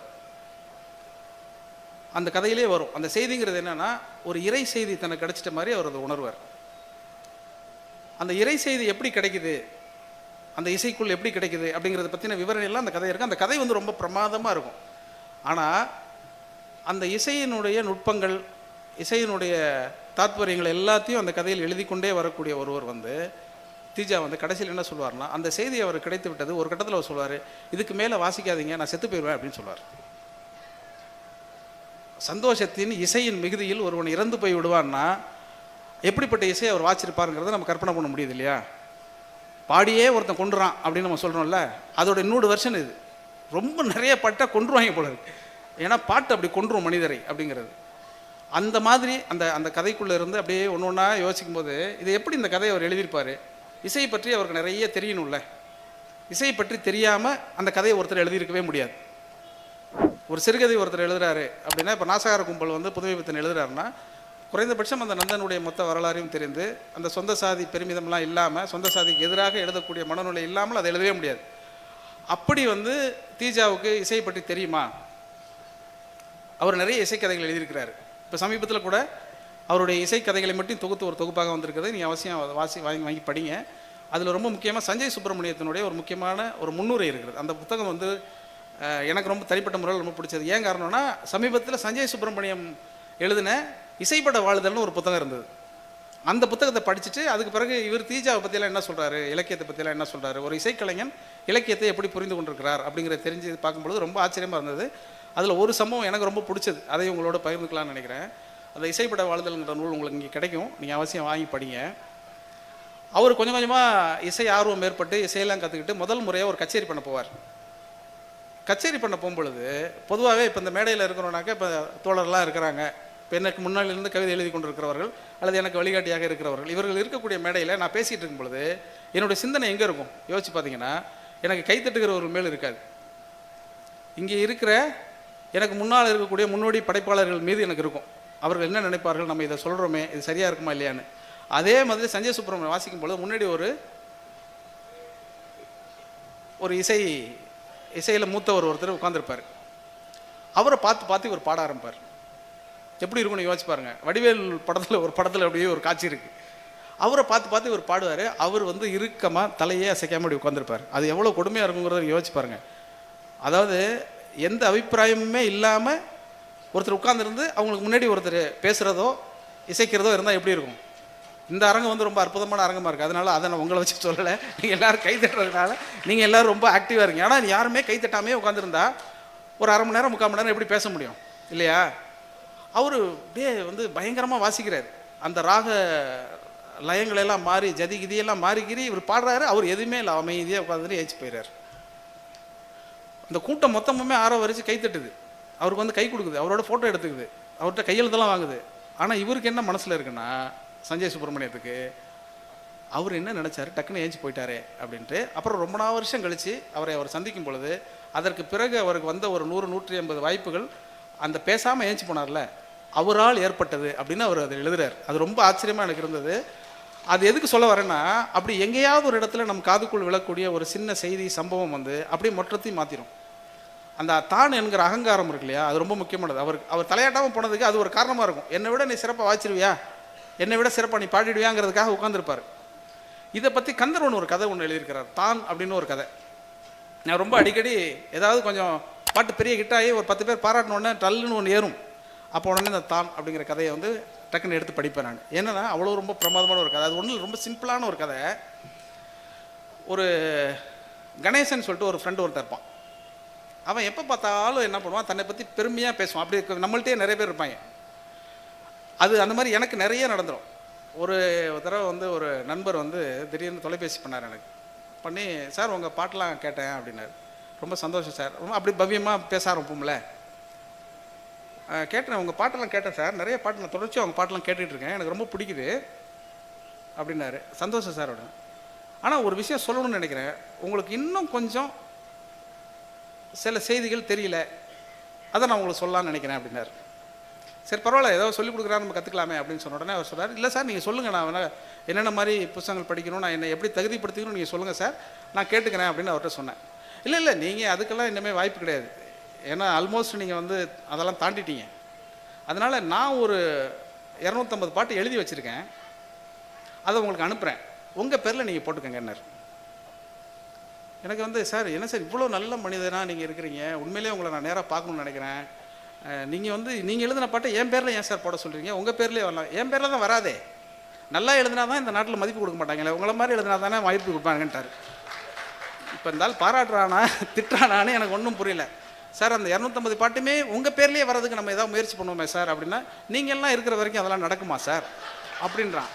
அந்த கதையிலே வரும். அந்த செய்திங்கிறது என்னென்னா, ஒரு இறை செய்தி தனக்கு கிடைச்சிட்ட மாதிரி அவர் அதை உணர்வார். அந்த இறை செய்தி எப்படி கிடைக்குது, அந்த இசைக்குள் எப்படி கிடைக்குது அப்படிங்கிறத பற்றின விவரணை எல்லாம் அந்த கதை இருக்குது. அந்த கதை வந்து ரொம்ப பிரமாதமாக இருக்கும். ஆனால் அந்த இசையினுடைய நுட்பங்கள், இசையினுடைய தாத்பரியங்கள் எல்லாத்தையும் அந்த கதையில் எழுதி கொண்டே வரக்கூடிய ஒருவர் வந்து தீஜா வந்து கடைசியில் என்ன சொல்லுவார்னா, அந்த செய்தி அவர் கிடைத்து விட்டது. ஒரு கட்டத்தில் அவர் சொல்லுவார், இதுக்கு மேலே வாசிக்காதீங்க, நான் செத்து போயிடுவேன் அப்படின்னு சொல்லுவார். சந்தோஷத்தின் இசையின் மிகுதியில் ஒருவன் இறந்து போய் விடுவான்னா எப்படிப்பட்ட இசையை அவர் வாசிச்சிருப்பாருங்கிறத நம்ம கற்பனை பண்ண முடியுது இல்லையா. பாடியே ஒருத்தன் கொண்டுறான் அப்படின்னு நம்ம சொல்கிறோம்ல, அதோட இன்னொரு வெர்ஷன் இது. ரொம்ப நிறைய பாட்டை கொண்டுருவாங்க போல இருக்கு. ஏன்னா பாட்டு அப்படி கொன்றும் மனிதரை அப்படிங்கிறது. அந்த மாதிரி அந்த அந்த கதைக்குள்ளே இருந்து அப்படியே ஒன்று ஒன்றா யோசிக்கும் போது இது எப்படி இந்த கதையை அவர் எழுதியிருப்பார், இசையை பற்றி அவருக்கு நிறைய தெரியணும்ல. இசையை பற்றி தெரியாமல் அந்த கதையை ஒருத்தர் எழுதியிருக்கவே முடியாது. ஒரு சிறுகதை ஒருத்தர் எழுதுறாரு அப்படின்னா, இப்போ நாசகார கும்பல் வந்து புதுமை பித்தன் எழுதுறாருன்னா குறைந்தபட்சம் அந்த நந்தனுடைய மொத்த வரலாறையும் தெரிந்து அந்த சொந்த சாதி பெருமிதம்லாம் இல்லாமல், சொந்த சாதிக்கு எதிராக எழுதக்கூடிய மனநிலை இல்லாமல் அதை எழுதவே முடியாது. அப்படி வந்து தீஜாவுக்கு இசையை பற்றி தெரியுமா? அவர் நிறைய இசைக்கதைகள் எழுதியிருக்கிறாரு. இப்போ சமீபத்தில் கூட அவருடைய இசைக்கதைகளை மட்டும் தொகுத்து ஒரு தொகுப்பாக வந்திருக்கிறது. நீங்கள் அவசியம் வாங்கி படிங்க. அதில் ரொம்ப முக்கியமாக சஞ்சய் சுப்பிரமணியத்தினுடைய ஒரு முக்கியமான ஒரு முன்னுரை இருக்கிறது. அந்த புத்தகம் வந்து எனக்கு ரொம்ப தனிப்பட்ட முறையில் ரொம்ப பிடிச்சது. ஏன் காரணம்னா, சமீபத்தில் சஞ்சய் சுப்பிரமணியம் எழுதின இசைப்பட வாழ்தல்னு ஒரு புத்தகம் இருந்தது. அந்த புத்தகத்தை படிச்சுட்டு அதுக்கு பிறகு இவர் தீஜாவை பற்றியெல்லாம் என்ன சொல்கிறாரு, இலக்கியத்தை பற்றியெல்லாம் என்ன சொல்கிறாரு, ஒரு இசைக்கலைஞன் இலக்கியத்தை எப்படி புரிந்து கொண்டிருக்கிறார் அப்படிங்கிறத தெரிஞ்சு பார்க்கும்பொழுது ரொம்ப ஆச்சரியமாக இருந்தது. அதில் ஒரு சம்பவம் எனக்கு ரொம்ப பிடிச்சது, அதை உங்களோட பகிர்ந்துக்கலாம்னு நினைக்கிறேன். அந்த இசைப்பட வாழ்தல்ங்கிற நூல் உங்களுக்கு இங்கே கிடைக்கும், நீங்கள் அவசியம் வாங்கி படிங்க. அவர் கொஞ்சம் கொஞ்சமாக இசை ஆர்வம் ஏற்பட்டு இசையெல்லாம் கற்றுக்கிட்டு முதல் முறையாக ஒரு கச்சேரி பண்ண போவார். கச்சேரி பண்ண போகும்பொழுது பொதுவாகவே இப்போ இந்த மேடையில் இருக்கிறோன்னாக்கா, இப்போ தோழர்லாம் இருக்கிறாங்க, இப்போ எனக்கு முன்னாளிலிருந்து கவிதை எழுதி கொண்டு இருக்கிறவர்கள் அல்லது எனக்கு வழிகாட்டியாக இருக்கிறவர்கள், இவர்கள் இருக்கக்கூடிய மேடையில் நான் பேசிகிட்டு இருக்கும் பொழுது என்னுடைய சிந்தனை எங்கே இருக்கும் யோசிச்சு பார்த்தீங்கன்னா, எனக்கு கைத்தட்டுகிற ஒரு மேல் இருக்காது. இங்கே இருக்கிற எனக்கு முன்னால் இருக்கக்கூடிய முன்னோடி படைப்பாளர்கள் மீது எனக்கு இருக்கும். அவர்கள் என்ன நினைப்பார்கள், நம்ம இதை சொல்கிறோமே இது சரியாக இருக்குமா இல்லையான்னு. அதே மாதிரி சஞ்சய் சுப்பிரமணியம் வாசிக்கும் பொழுது முன்னாடி ஒரு இசையில் மூத்தவர் ஒருத்தர் உட்காந்துருப்பார். அவரை பார்த்து இவர் பாட ஆரம்பிப்பார். எப்படி இருக்குன்னு யோசிச்சு பாருங்க. வடிவேல் ஒரு படத்தில் அப்படியே ஒரு காட்சி இருக்குது. அவரை பார்த்து இவர் பாடுவார். அவர் வந்து இறுக்கமாக தலையே அசைக்காமல் அப்படி உட்காந்துருப்பார். அது எவ்வளோ கொடுமையாக இருக்குங்கிறத யோசிச்சு பாருங்கள். அதாவது எந்த அபிப்பிராயமுமே இல்லாமல் ஒருத்தர் உட்காந்துருந்து அவங்களுக்கு முன்னாடி ஒருத்தர் பேசுகிறதோ இசைக்கிறதோ இருந்தால் எப்படி இருக்கும்? இந்த அரங்கம் வந்து ரொம்ப அற்புதமான அரங்கமாக இருக்குது. அதனால் அதை நான் உங்களை வச்சு சொல்லலை. நீங்கள் எல்லோரும் கை தட்டுறதுனால நீங்கள் எல்லோரும் ரொம்ப ஆக்டிவாக இருக்கீங்க. ஆனால் யாருமே கை தட்டாமே உட்காந்துருந்தா ஒரு அரை மணி நேரம் 3/4 மணி நேரம் எப்படி பேச முடியும் இல்லையா? அவர் அப்படியே வந்து பயங்கரமாக வாசிக்கிறார். அந்த ராக லயங்களெல்லாம் மாறி ஜதி கிதியெல்லாம் மாறிக்கிரி இவர் பாடுறாரு. அவர் எதுவுமே இல்லை, அமைதியாக உட்காந்துட்டு ஏச்சு போயிடுறார். அந்த கூட்டம் மொத்தமுமே ஆரவரிச்சு கை தட்டுது, அவருக்கு வந்து கை கொடுக்குது, அவரோட ஃபோட்டோ எடுத்துக்குது, அவர்கிட்ட கையெழுத்தெல்லாம் வாங்குது. ஆனால் இவருக்கு என்ன மனசில் இருக்குன்னா, சஞ்சய் சுப்பிரமணியத்துக்கு அவர் என்ன நினச்சாரு, டக்குன்னு ஏஞ்சி போயிட்டாரே அப்படின்ட்டு. அப்புறம் ரொம்ப நாள் வருஷம் கழித்து அவர் சந்திக்கும் பொழுது அதற்கு பிறகு அவருக்கு வந்த ஒரு 100-150 வாய்ப்புகள் அந்த பேசாமல் ஏஞ்சி போனார்ல அவரால் ஏற்பட்டது அப்படின்னு அவர் அதை எழுதுறார். அது ரொம்ப ஆச்சரியமாக எனக்கு இருந்தது. அது எதுக்கு சொல்ல வரேன்னா, அப்படி எங்கேயாவது ஒரு இடத்துல நம்ம காதுக்குள் விழக்கூடிய ஒரு சின்ன செய்தி சம்பவம் வந்து அப்படியே மொற்றத்தையும் மாற்றிடும். அந்த தான் என்கிற அகங்காரம் இருக்கு இல்லையா, அது ரொம்ப முக்கியமானது. அவர் தலையாட்டாமல் போனதுக்கு அது ஒரு காரணமாக இருக்கும். என்னை விட நீ சிறப்பாக வாய்ச்சிருவியா, என்னை விட சிறப்பாக நீ பாடிடுவியாங்கிறதுக்காக உட்காந்துருப்பார். இதை பற்றி கந்தர்வன் ஒரு கதை ஒன்று எழுதியிருக்கிறார், தான் அப்படின்னு ஒரு கதை. நான் ரொம்ப அடிக்கடி ஏதாவது கொஞ்சம் பாட்டு பெரிய ஹிட்டாகி ஒரு 10 பேர் பாராட்டினோடனே டல்லுன்னு ஒன்று ஏறும். அப்போ உடனே இந்த தான் அப்படிங்கிற கதையை வந்து டக்குன்னு எடுத்து படிப்பேன் நான். என்னென்னா அவ்வளோ ரொம்ப பிரமாதமான ஒரு கதை. அது ஒன்றும் ரொம்ப சிம்பிளான ஒரு கதை. ஒரு கணேசன் சொல்லிட்டு ஒரு ஃப்ரெண்டு ஒருத்தர் இருப்பான். அவன் எப்போ பார்த்தாலும் என்ன பண்ணுவான், தன்னை பற்றி பெருமையாக பேசுவான். அப்படி நம்மள்கிட்டே நிறைய பேர் இருப்பாங்க. அது அந்த மாதிரி எனக்கு நிறைய நடந்துடும். ஒரு தடவை வந்து ஒரு நண்பர் வந்து திடீர்னு தொலைபேசி பண்ணார் எனக்கு. பண்ணி, சார் உங்கள் பாட்டெலாம் கேட்டேன் அப்படின்னாரு. ரொம்ப சந்தோஷம் சார், ரொம்ப அப்படி பவ்யமாக பேச ஆரம்பிப்போம்ல. கேட்டேன், உங்கள் பாட்டெல்லாம் கேட்டேன் சார், நிறைய பாட்டு நான் தொடர்ச்சியாக அவங்க பாட்டெல்லாம் கேட்டுட்ருக்கேன், எனக்கு ரொம்ப பிடிக்குது அப்படின்னாரு. சந்தோஷம் சார் அப்படின்னு. ஆனால் ஒரு விஷயம் சொல்லணும்னு நினைக்கிறேன், உங்களுக்கு இன்னும் கொஞ்சம் சில செய்திகள் தெரியல, அதை நான் உங்களுக்கு சொல்லலான்னு நினைக்கிறேன் அப்படின்னாரு. சரி பரவாயில்ல, ஏதோ சொல்லிக் கொடுக்குறா நம்ம கற்றுக்கலாமே அப்படின்னு சொன்ன உடனே அவர் சொல்கிறார், இல்லை சார் நீங்கள் சொல்லுங்கள், நான் வேணால் என்னென்ன மாதிரி புத்தகங்கள் படிக்கணும், நான் என்னை எப்படி தகுதிப்படுத்திக்கணும் நீங்கள் சொல்லுங்கள் சார், நான் கேட்டுக்கிறேன் அப்படின்னு அவர்கிட்ட சொன்னேன். இல்லை நீங்கள் அதுக்கெல்லாம் இனிமேல் வாய்ப்பு கிடையாது, ஏன்னா ஆல்மோஸ்ட் நீங்கள் வந்து அதெல்லாம் தாண்டிட்டீங்க. அதனால் நான் ஒரு 250 பாட்டு எழுதி வச்சுருக்கேன், அதை உங்களுக்கு அனுப்புகிறேன், உங்கள் பேரில் நீங்கள் போட்டுக்கங்கன்னார். எனக்கு வந்து, சார் என்ன சார் இவ்வளோ நல்ல மனிதனாக நீங்கள் இருக்கிறீங்க, உண்மையிலே உங்களை நான் நேராக பார்க்கணுன்னு நினைக்கிறேன், நீங்கள் எழுதின பாட்டை என் பேரில் ஏன் சார் போட சொல்கிறீங்க, உங்கள் பேர்லேயே வரலாம், என் பேரில் தான் வராதே, நல்லா எழுதினா தான் இந்த நாட்டில் மதிப்பு கொடுக்க மாட்டாங்களே, உங்களை மாதிரி எழுதினா தானே மதிப்பு கொடுப்பாங்கன்ட்டார். இப்போ இருந்தாலும் பாராட்டுறானா திட்டுறானான்னு எனக்கு ஒன்றும் புரியல. சார் அந்த 250 பாட்டுமே உங்கள் பேர்லேயே வர்றதுக்கு நம்ம ஏதாவது முயற்சி பண்ணுவோமே சார் அப்படின்னா, நீங்கள்லாம் இருக்கிற வரைக்கும் அதெல்லாம் நடக்குமா சார் அப்படின்றான்.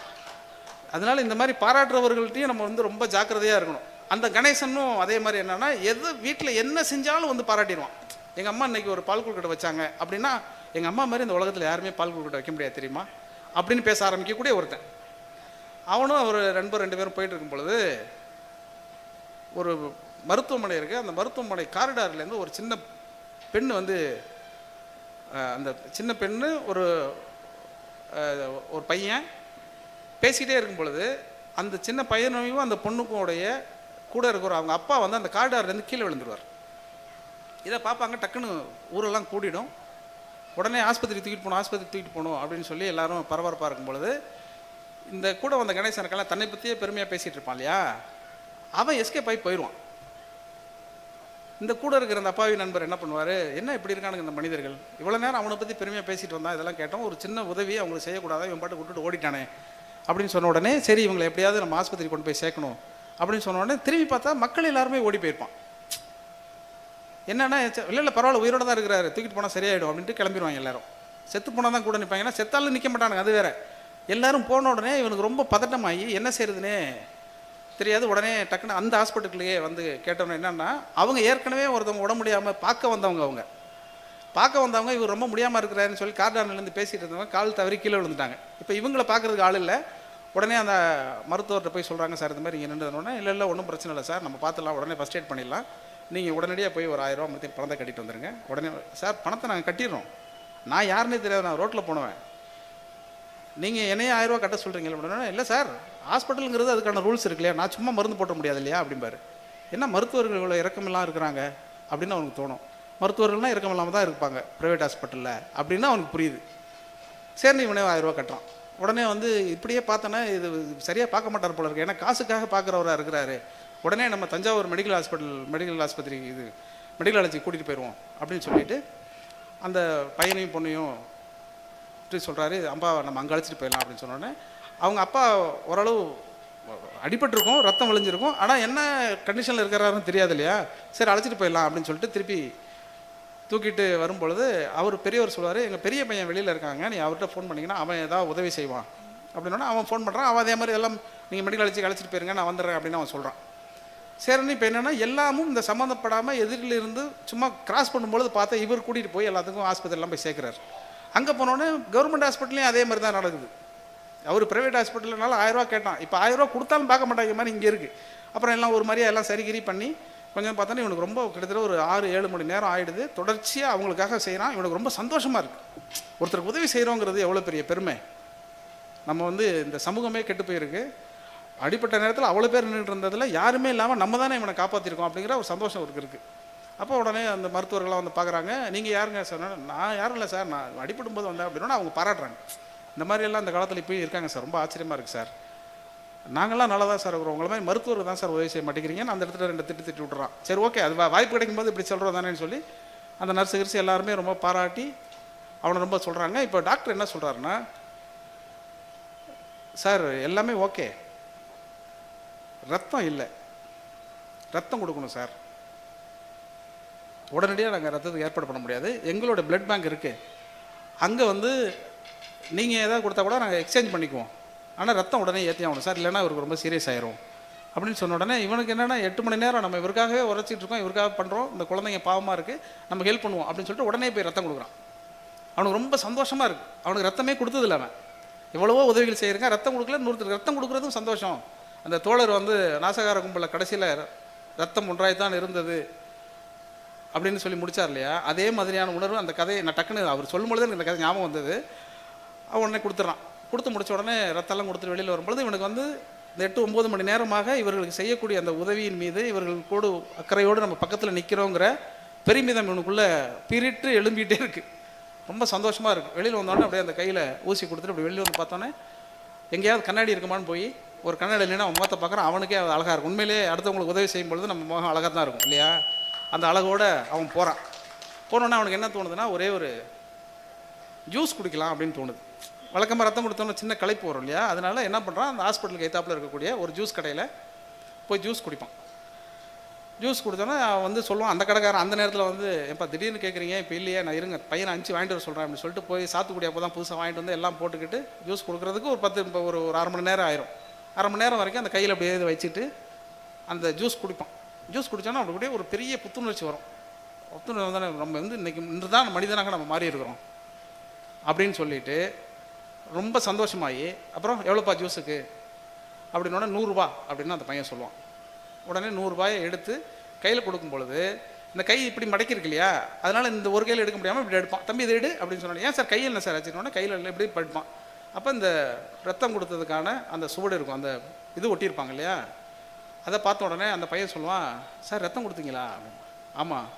அதனால் இந்த மாதிரி பாராட்டுறவர்கள்ட்டையும் நம்ம வந்து ரொம்ப ஜாக்கிரதையாக இருக்கணும். அந்த கணேசனும் அதே மாதிரி என்னென்னா, எது வீட்டில் என்ன செஞ்சாலும் வந்து பாராட்டிடுவான். எங்கள் அம்மா இன்றைக்கி ஒரு பால் கொழுக்கட்டை வச்சாங்க அப்படின்னா எங்கள் அம்மா மாதிரி இந்த உலகத்தில் யாருமே பால் கொடுக்கிட்ட வைக்க முடியாது தெரியுமா அப்படின்னு பேச ஆரம்பிக்கக்கூடிய ஒருத்தன். அவனும் அவர் நண்பர் 2 பேரும் போயிட்டு இருக்கும் பொழுது ஒரு மருத்துவமனை இருக்குது. அந்த மருத்துவமனை காரிடார்லேருந்து ஒரு சின்ன பெண் வந்து அந்த சின்ன பெண்ணு ஒரு பையன் பேசிகிட்டே இருக்கும் பொழுது அந்த சின்ன பையனையும் அந்த பொண்ணுக்கும் உடைய கூட இருக்கிற அவங்க அப்பா வந்து அந்த காரிடார்லேருந்து கீழே விழுந்துருவார். இதை பார்ப்பாங்க, டக்குன்னு ஊரெல்லாம் கூடிடும். உடனே ஆஸ்பத்திரி தூக்கிட்டு போகணும் அப்படின்னு சொல்லி எல்லாரும் பரபரப்பாக இருக்கும் பொழுது இந்த கூட வந்த கணேசனுக்கெல்லாம் தன்னை பற்றியே பெருமையாக பேசிகிட்டு இருப்பான் இல்லையா, அவன் எஸ்கேப் ஆகி போயிடுவான். இந்த கூட இருக்கிற அந்த அப்பாவி நண்பர் என்ன பண்ணுவார், என்ன இப்படி இருக்கானுங்க இந்த மனிதர்கள், இவ்வளோ நேரம் அவனை பற்றி பெருமையாக பேசிட்டு வந்தான், இதெல்லாம் கேட்டோம், ஒரு சின்ன உதவி அவங்களுக்கு செய்யக்கூடாதா, இவன் பாட்டு விட்டுட்டு ஓடிட்டானே அப்படின்னு சொன்ன உடனே சரி இவங்களை எப்படியாவது நம்ம ஆஸ்பத்திரி கொண்டு போய் சேர்க்கணும் அப்படின்னு சொன்ன உடனே திரும்பி பார்த்தா மக்கள் எல்லாருமே ஓடி போயிருப்பான். என்னன்னா இல்லை பரவாயில்ல உயிரோட தான் இருக்கிறாரு, தூக்கிட்டு போனால் சரியாயிடும் அப்படின்ட்டு கிளம்பிடுவாங்க எல்லாரும். செத்து போனால் தான் கூட நிற்பாங்க, ஏன்னா செத்தாலும் நிற்க மாட்டானுங்க, அது வேற. எல்லாரும் போன உடனே இவனுக்கு ரொம்ப பதட்டமாகி என்ன செய்யறதுன்னே தெரியாது. உடனே டக்குன்னு அந்த ஹாஸ்பிட்டலுக்குள்ளேயே வந்து கேட்டவங்க என்னன்னா, அவங்க ஏற்கனவே ஒருத்தவங்க உடம்பு முடியாமல் பார்க்க வந்தவங்க இவர் ரொம்ப முடியாமல் இருக்கிறாருன்னு சொல்லி கார்டானிலேருந்து பேசிகிட்டு இருந்தவங்க கால் தவறி கீழே விழுந்துட்டாங்க. இப்போ இவங்களை பார்க்குறதுக்கு ஆள் இல்லை. உடனே அந்த மருத்துவர்கிட்ட போய் சொல்கிறாங்க, சார் இந்த மாதிரி இங்கே நின்றுனோடனே இல்லை ஒன்றும் பிரச்சனை இல்லை சார், நம்ம பார்த்துலாம், உடனே ஃபஸ்ட் எய்ட் பண்ணிடலாம், நீங்கள் உடனடியாக போய் ஒரு 1000 ரூபா மட்டும் பணத்தை கட்டிட்டு வந்துடுங்க. உடனே சார் பணத்தை நாங்கள் கட்டிடுறோம், நான் யாருன்னே தெரியாது, நான் ரோட்டில் போனவன், நீங்கள் என்னையே 1000 ரூபா கட்ட சொல்கிறீங்களா அப்படின்னா, இல்லை சார் ஹாஸ்பிட்டலுங்கிறது அதுக்கான ரூல்ஸ் இருக்கு இல்லையா, நான் சும்மா மருந்து போட்ட முடியாது இல்லையா அப்படிம்பாரு. என்ன மருத்துவர்கள் இவ்வளோ இறக்கமெல்லாம் இருக்கிறாங்க அப்படின்னு அவனுக்கு தோணும். மருத்துவர்கள்னால் இறக்கம் இல்லாமல் தான் இருப்பாங்க ப்ரைவேட் ஹாஸ்பிட்டலில் அப்படின்னு அவனுக்கு புரியுது. சரி இவனே 1000 ரூபா கட்டுறான். உடனே வந்து இப்படியே பார்த்தோன்னா இது சரியாக பார்க்க மாட்டார் போல இருக்கு, ஏன்னா காசுக்காக பார்க்குறவராக இருக்கிறாரு. உடனே நம்ம தஞ்சாவூர் மெடிக்கல் ஆஸ்பத்திரி இது மெடிக்கல் காலேஜுக்கு கூட்டிகிட்டு போயிடுவோம் அப்படின்னு சொல்லிட்டு அந்த பையனையும் பொண்ணையும் சொல்கிறாரு, அப்பா நம்ம அங்கே அழைச்சிட்டு போயிடலாம் அப்படின்னு சொன்னோடனே அவங்க அப்பா ஓரளவு அடிபட்டிருக்கும், ரத்தம் வழிஞ்சிருக்கும், ஆனால் என்ன கண்டிஷனில் இருக்கிறாருன்னு தெரியாது இல்லையா, சரி அழைச்சிட்டு போயிடலாம் அப்படின்னு சொல்லிட்டு திருப்பி தூக்கிட்டு வரும்பொழுது அவர் பெரியவர் சொல்லுவார், எங்கள் பெரிய பையன் வெளியில் இருக்காங்க, நீ அவர்கிட்ட ஃபோன் பண்ணிங்கன்னா அவன் ஏதாவது உதவி செய்வான் அப்படின்னா அவன் ஃபோன் பண்ணுறான். அவன் அதே மாதிரி எல்லாம் நீங்கள் மெடிக்கல் அழைச்சிட்டு போயிருங்க, நான் வந்துடுறேன் அப்படின்னு அவன் சொல்கிறான். சரின்னு இப்போ என்னென்னா எல்லாமும் இந்த சம்மந்தப்படாமல் எதிரில் இருந்து சும்மா கிராஸ் பண்ணும்பொழுது பார்த்தா இவர் கூட்டிகிட்டு போய் எல்லாத்துக்கும் ஆஸ்பத்திரிலாம் போய் சேர்க்குறாரு. அங்கே போனோடனே கவர்மெண்ட் ஹாஸ்பிட்டல்லையும் அதே மாதிரி தான் நடக்குது. அவர் ப்ரைவேட் ஹாஸ்பிட்டல்னால 1000 ரூபா கேட்டான், இப்போ 1000 ரூபா கொடுத்தாலும் பார்க்க மாட்டாங்க மாதிரி இங்கே இருக்குது. அப்புறம் எல்லாம் ஒரு மாதிரியாக எல்லாம் சரிகிரி பண்ணி கொஞ்சம் பார்த்தோன்னா இவனுக்கு ரொம்ப கிட்டத்தட்ட ஒரு 6-7 மணி நேரம் ஆகிடுது. தொடர்ச்சியாக அவங்களுக்காக செய்கிறான். இவனுக்கு ரொம்ப சந்தோஷமாக இருக்குது. ஒருத்தருக்கு உதவி செய்கிறோங்கிறது எவ்வளோ பெரிய பெருமை. நம்ம வந்து இந்த சமூகமே கெட்டு போயிருக்கு. அடிப்பட்ட நேரத்தில் அவ்வளோ பேர் நின்றுட்டு இருந்ததில் யாருமே இல்லாமல் நம்ம தானே இவனை காப்பாற்றிருக்கோம் அப்படிங்கிற ஒரு சந்தோஷம் இருக்குது. அப்போ உடனே அந்த மருத்துவர்கள்லாம் வந்து பார்க்குறாங்க, நீங்கள் யாருங்க சார்? நான் யாரும் இல்லை சார், நான் அடிப்படும் போது வந்தேன் அப்படின்னா அவங்க பாராட்டுறாங்க. இந்த மாதிரியெல்லாம் இந்த காலத்தில் இப்போ இருக்காங்க சார், ரொம்ப ஆச்சரியமாக இருக்குது சார், நாங்கள்லாம் நல்லா தான் சார் இருக்கிறோம், உங்களை மாதிரி மருத்துவர் தான் சார் உதவி செய்ய மாட்டேங்கிறீங்கன்னு அந்த இடத்துல 2 திட்டு விட்டுறான். சரி ஓகே, அது வாய்ப்பு கிடைக்கும் போது இப்படி சொல்கிறோம் தானேன்னு சொல்லி அந்த நர்ஸு எல்லாருமே ரொம்ப பாராட்டி அவனை ரொம்ப சொல்கிறாங்க. இப்போ டாக்டர் என்ன சொல்கிறாருன்னா, சார் எல்லாமே ஓகே, ரத்தம் இல்லை, ரத்தம் கொடுக்கணும் சார், உடனடியாக நாங்கள் ரத்தத்துக்கு ஏற்பாடு பண்ண முடியாது, எங்களோட பிளட் பேங்க் இருக்குது, அங்கே வந்து நீங்கள் எதாவது கொடுத்தா கூட நாங்கள் எக்ஸ்சேஞ்ச் பண்ணிக்குவோம், ஆனால் ரத்தம் உடனே ஏற்றி ஆகணும் சார், இல்லைன்னா இவருக்கு ரொம்ப சீரியஸ் ஆயிரும் அப்படின்னு சொன்ன உடனே இவனுக்கு என்னென்னா 8 மணி நேரம் நம்ம இவருக்காகவே உரைச்சிட்டு இருக்கோம், இவருக்காக பண்ணுறோம், இந்த குழந்தைங்க பாவமாக இருக்குது, நம்ம ஹெல்ப் பண்ணுவோம் அப்படின்னு சொல்லிட்டு உடனே போய் ரத்தம் கொடுக்குறான். அவனுக்கு ரொம்ப சந்தோஷமாக இருக்குது. அவனுக்கு ரத்தமே கொடுத்ததில்ல, அவன் எவ்வளவோ உதவிகள் செய்கிறங்க, ரத்தம் கொடுக்கல, இன்னொருத்தருக்கு ரத்தம் கொடுக்குறதும் சந்தோஷம். அந்த தோழர் வந்து நாசகார கும்பலில் கடைசியில் ரத்தம் ஒன்றாய்த்தான் இருந்தது அப்படின்னு சொல்லி முடித்தார் இல்லையா, அதே மாதிரியான உணர்வு அந்த கதையை நான் டக்குன்னு அவர் சொல்லும் பொழுது எனக்கு இந்த கதை ஞாபகம் வந்தது. அவன் உடனே கொடுத்துட்றான். கொடுத்து முடித்த உடனே ரத்தம்லாம் கொடுத்துட்டு வெளியில் வரும்பொழுது இவனுக்கு வந்து இந்த 8-9 மணி நேரமாக இவர்களுக்கு செய்யக்கூடிய அந்த உதவியின் மீது இவர்கள் கூட அக்கறையோடு நம்ம பக்கத்தில் நிற்கிறோங்கிற பெருமிதம் இவனுக்குள்ளே பிரிட்டு எழும்பிகிட்டே இருக்குது. ரொம்ப சந்தோஷமாக இருக்குது. வெளியில் வந்தோடனே அப்படியே அந்த கையில் ஊசி கொடுத்துட்டு அப்படி வெளியில் வந்து பார்த்தோன்னே எங்கேயாவது கண்ணாடி இருக்குமான்னு போய் ஒரு கண்ணாடி இல்லைன்னா அவன் முகத்தை பார்க்குறான், அவனுக்கே அது அழகாக இருக்கும். உண்மையிலேயே அடுத்தவங்களுக்கு உதவி செய்யும் பொழுது நம்ம முகம் அழகாக தான் இருக்கும் இல்லையா, அந்த அழகோடு அவன் போகிறான். போனோன்னே அவனுக்கு என்ன தோணுதுன்னா, ஒரே ஒரு ஜூஸ் குடிக்கலாம் அப்படின்னு தோணுது. வழக்கமாக ரத்தம் கொடுத்தோன்னா சின்ன களைப்பு வரும் இல்லையா, அதனால் என்ன பண்ணுறான், அந்த ஹாஸ்பிட்டலுக்கு எத்தாப்பில் இருக்கக்கூடிய ஒரு ஜூஸ் கடையில் போய் ஜூஸ் குடிப்பான். ஜூஸ் குடித்தோன்னா அவன் வந்து சொல்லுவான், அந்த கடைக்காரன் அந்த நேரத்தில் வந்து எப்போ திடீர்னு கேட்குறீங்க, இப்போ இல்லையே, நான் இருங்க பையனை அனுப்பிச்சு வாங்கிட்டு வர சொல்கிறேன் அப்படின்னு சொல்லிட்டு போய் சாத்துக்குடி அப்போ தான் புதுசாக வாங்கிட்டு வந்து எல்லாம் போட்டுக்கிட்டு ஜூஸ் கொடுக்குறதுக்கு ஒரு 1/2 மணி நேரம் ஆயிரும். 1/2 மணி நேரம் வரைக்கும் அந்த கையில் அப்படியே வச்சுட்டு அந்த ஜூஸ் குடிப்பான். ஜூஸ் குடித்தோன்னா அப்படி கூட ஒரு பெரிய புத்துணர்ச்சி வரும். புத்துணர்ச்சி தானே நம்ம வந்து இன்று தான் மனிதனாக நம்ம மாறி இருக்கிறோம். அப்படின்னு சொல்லிட்டு ரொம்ப சந்தோஷமாகி அப்புறம் எவ்வளோப்பா ஜூஸுக்கு அப்படின்னோடனே 100 ரூபா அப்படின்னு அந்த பையன் சொல்லுவான். உடனே 100 ரூபாயை எடுத்து கையில் கொடுக்கும் பொழுது இந்த கை இப்படி மடக்கிருக்கு இல்லையா, அதனால் இந்த ஒரு கையில் எடுக்க முடியாமல் இப்படி எடுப்பான். தம்பி இதை எடு அப்படின்னு சொன்னாங்க. ஏன் சார் கையில் இல்லை சார் வச்சுக்கணுன்னா கையில் இல்லை இப்படி படிப்பான். அப்போ இந்த ரத்தம் கொடுத்ததுக்கான அந்த சுவடு இருக்கும், அந்த இது ஒட்டியிருப்பாங்க இல்லையா, அதை பார்த்த உடனே அந்த பையன் சொல்லுவான், சார் ரத்தம் கொடுத்தீங்களா அப்படின்னு. ஆமாம்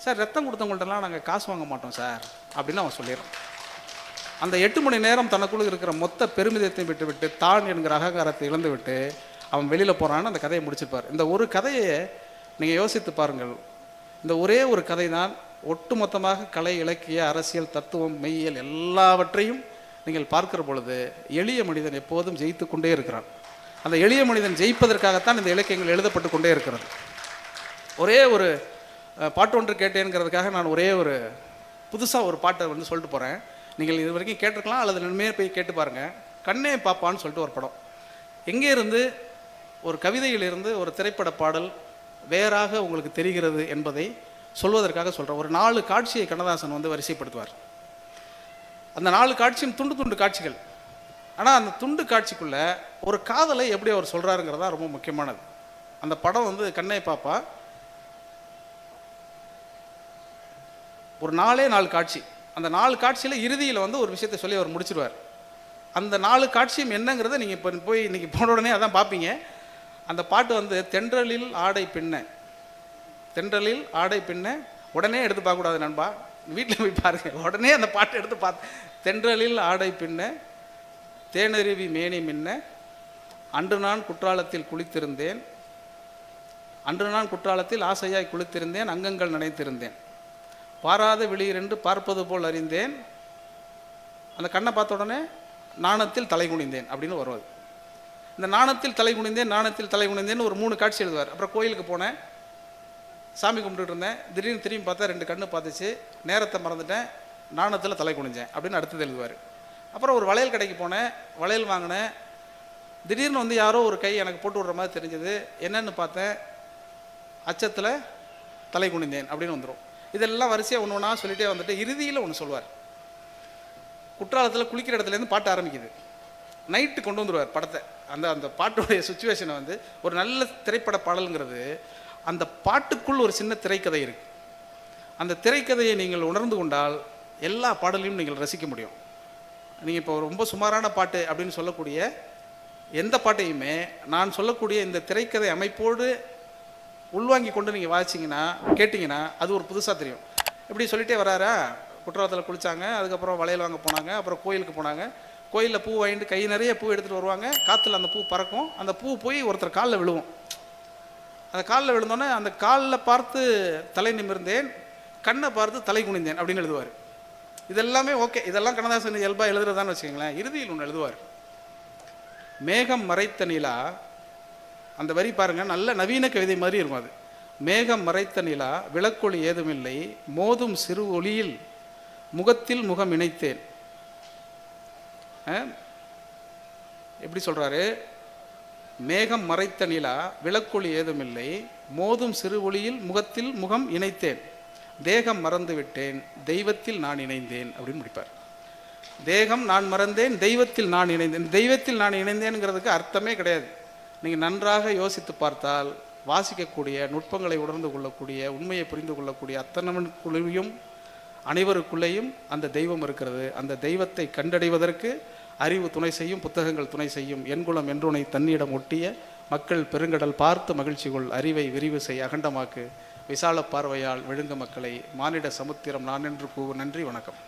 சார், ரத்தம் கொடுத்தவங்கள்ட்டலாம் நாங்கள் காசு வாங்க மாட்டோம் சார் அப்படின்னு அவன் சொல்லிடுறான். அந்த 8 மணி நேரம் தனக்குள்ள இருக்கிற மொத்த பெருமிதத்தை விட்டு தான் என்கிற அகங்காரத்தை இழந்து விட்டு அவன் வெளியில் போகிறான்னு அந்த கதையை முடிச்சிருப்பார். இந்த ஒரு கதையை நீங்கள் யோசித்து பாருங்கள். இந்த ஒரே ஒரு கதை தான் ஒட்டுமொத்தமாக கலை, இலக்கிய, அரசியல், தத்துவம், மெய்யியல் எல்லாவற்றையும் நீங்கள் பார்க்கிற பொழுது எளிய மனிதன் எப்போதும் ஜெயித்து கொண்டே இருக்கிறான். அந்த எளிய மனிதன் ஜெயிப்பதற்காகத்தான் இந்த இலக்கியங்கள் எழுதப்பட்டு கொண்டே இருக்கிறது. ஒரே ஒரு பாட்டு ஒன்று கேட்டேங்கிறதுக்காக நான் ஒரே ஒரு புதுசாக ஒரு பாட்டை சொல்லிட்டு போகிறேன். நீங்கள் இது வரைக்கும் கேட்டிருக்கலாம், அல்லது நன்மையாக போய் கேட்டு பாருங்கள். கண்ணே பாப்பான்னு சொல்லிட்டு ஒரு படம். எங்கே இருந்து ஒரு கவிதையிலிருந்து ஒரு திரைப்பட பாடல் வேறாக உங்களுக்கு தெரிகிறது என்பதை சொல்வதற்காக சொல்கிறேன். ஒரு 4 காட்சியை கண்ணதாசன் வரிசைப்படுத்துவார். அந்த 4 காட்சியும் துண்டு காட்சிகள். ஆனால் அந்த துண்டு காட்சிக்குள்ளே ஒரு காதலை எப்படி அவர் சொல்கிறாருங்கிறதா ரொம்ப முக்கியமானது. அந்த படம் கண்ணே பாப்பா. ஒரு 4 காட்சி. அந்த 4 காட்சியில் இறுதியில் ஒரு விஷயத்தை சொல்லி அவர் முடிச்சிடுவார். அந்த 4 காட்சியும் என்னங்கிறத நீங்கள் இப்போ போய் இன்றைக்கி போன உடனே அதான் பார்ப்பீங்க. அந்த பாட்டு தென்றலில் ஆடை பின்ன, தென்றலில் ஆடை பின்ன. உடனே எடுத்து பார்க்கக்கூடாது நண்பா, வீட்டில் போய் பாருங்கள். உடனே அந்த பாட்டை எடுத்து பார்த்து, தென்றலில் ஆடை பின்ன தேனருவி மேனி மின்ன, அன்று நான் குற்றாலத்தில் குளித்திருந்தேன், அன்று நான் குற்றாலத்தில் ஆசையாய் குளித்திருந்தேன், அங்கங்கள் நனைத்திருந்தேன், பாராத வெளியிரென்று பார்ப்பது போல் அறிந்தேன், அந்த கண்ணை பார்த்த உடனே நாணத்தில் தலை குனிந்தேன் அப்படின்னு வருவது. இந்த நாணத்தில் தலை குனிந்தேன், நாணத்தில் தலை குனிந்தேன்னு ஒரு 3 காட்சி எழுதுவார். அப்புறம் கோயிலுக்கு போனேன், சாமி கும்பிட்டுட்டு இருந்தேன், திடீர்னு திரும்பி பார்த்தா 2 கண்ணு பார்த்துச்சு, நேரத்தை மறந்துட்டேன், நாணத்தில் தலை குனிஞ்சேன் அப்படின்னு அடுத்தது எழுதுவார். அப்புறம் ஒரு வளையல் கடைக்கு போனேன், வளையல் வாங்கினேன், திடீர்னு யாரோ ஒரு கை எனக்கு போட்டு விடுற மாதிரி தெரிஞ்சது, என்னன்னு பார்த்தேன், அச்சத்தில் தலை குனிந்தேன் அப்படின்னு வந்துடும். இதெல்லாம் வரிசையாக ஒன்று ஒன்றா சொல்லிட்டே இறுதியில் ஒன்று சொல்வார். குற்றாலத்தில் குளிக்கிற இடத்துலேருந்து பாட்டு ஆரம்பிக்குது. நைட்டு கொண்டு வந்துடுவார் படத்தை. அந்த பாட்டுடைய சுச்சுவேஷனை ஒரு நல்ல திரைப்பட பாடலுங்கிறது அந்த பாட்டுக்குள் ஒரு சின்ன திரைக்கதை இருக்குது. அந்த திரைக்கதையை நீங்கள் உணர்ந்து கொண்டால் எல்லா பாடலையும் நீங்கள் ரசிக்க முடியும். நீங்கள் இப்போ ரொம்ப சுமாரான பாட்டு அப்படின்னு சொல்லக்கூடிய எந்த பாட்டையுமே நான் சொல்லக்கூடிய இந்த திரைக்கதை அமைப்போடு உள்வாங்கி கொண்டு நீங்கள் வாசிச்சிங்கன்னா கேட்டிங்கன்னா அது ஒரு புதுசாக தெரியும். இப்படி சொல்லிட்டே வராரா, குற்றாலத்தில் குளித்தாங்க, அதுக்கப்புறம் வளையல் வாங்க போனாங்க, அப்புறம் கோயிலுக்கு போனாங்க, கோயிலில் பூ வாங்கிட்டு கை நிறைய பூ எடுத்துகிட்டு வருவாங்க, காற்றுல அந்த பூ பறக்கும், அந்த பூ போய் ஒருத்தர் காலில் விழுவும். அந்த காலில் விழுந்தோன்னே அந்த காலில் பார்த்து தலை நிமிர்ந்தேன், கண்ணை பார்த்து தலை குனிந்தேன் அப்படின்னு எழுதுவார். இதெல்லாமே ஓகே, இதெல்லாம் கண்ணதாசன் இயல்பாக எழுதுறதான்னு வச்சுக்கோங்களேன். இறுதியில் ஒன்று எழுதுவார், மேகம் மறைத்த நிலா. அந்த வரி பாருங்கள், நல்ல நவீன கவிதை மாதிரி இருக்கும் அது. மேகம் மறைத்த நிலா, விளக்கொளி ஏதுமில்லை, மோதும் சிறு ஒளியில் முகத்தில் முகம் இணைத்தேன். எப்படி சொல்கிறாரு, மேகம் மறைத்த நிலா, விளக்கொளி ஏதுமில்லை, மோதும் சிறு ஒளியில் முகத்தில் முகம் இணைத்தேன், தேகம் மறந்து விட்டேன், தெய்வத்தில் நான் இணைந்தேன் அப்படின்னு முடிப்பார். தேகம் நான் மறந்தேன், தெய்வத்தில் நான் இணைந்தேன். தெய்வத்தில் நான் இணைந்தேன்ங்கிறதுக்கு அர்த்தமே கிடையாது. நீங்கள் நன்றாக யோசித்து பார்த்தால் வாசிக்கக்கூடிய, நுட்பங்களை உணர்ந்து கொள்ளக்கூடிய, உண்மையை புரிந்து கொள்ளக்கூடிய அத்தனைக்குள்ளேயும் அனைவருக்குள்ளேயும் அந்த தெய்வம் இருக்கிறது. அந்த தெய்வத்தை கண்டடைவதற்கு அறிவு துணை செய்யும், புத்தகங்கள் துணை செய்யும். என்குலம் என்றுனை தன்னிடம் ஒட்டிய மக்கள் பெருங்கடல் பார்த்து மகிழ்ச்சி கொள், அறிவை விரிவு செய் அகண்டமாக்கு, விசால பார்வையால் விழுங்க மக்களை, மானிட சமுத்திரம் நான் என்று கூவு. நன்றி, வணக்கம்.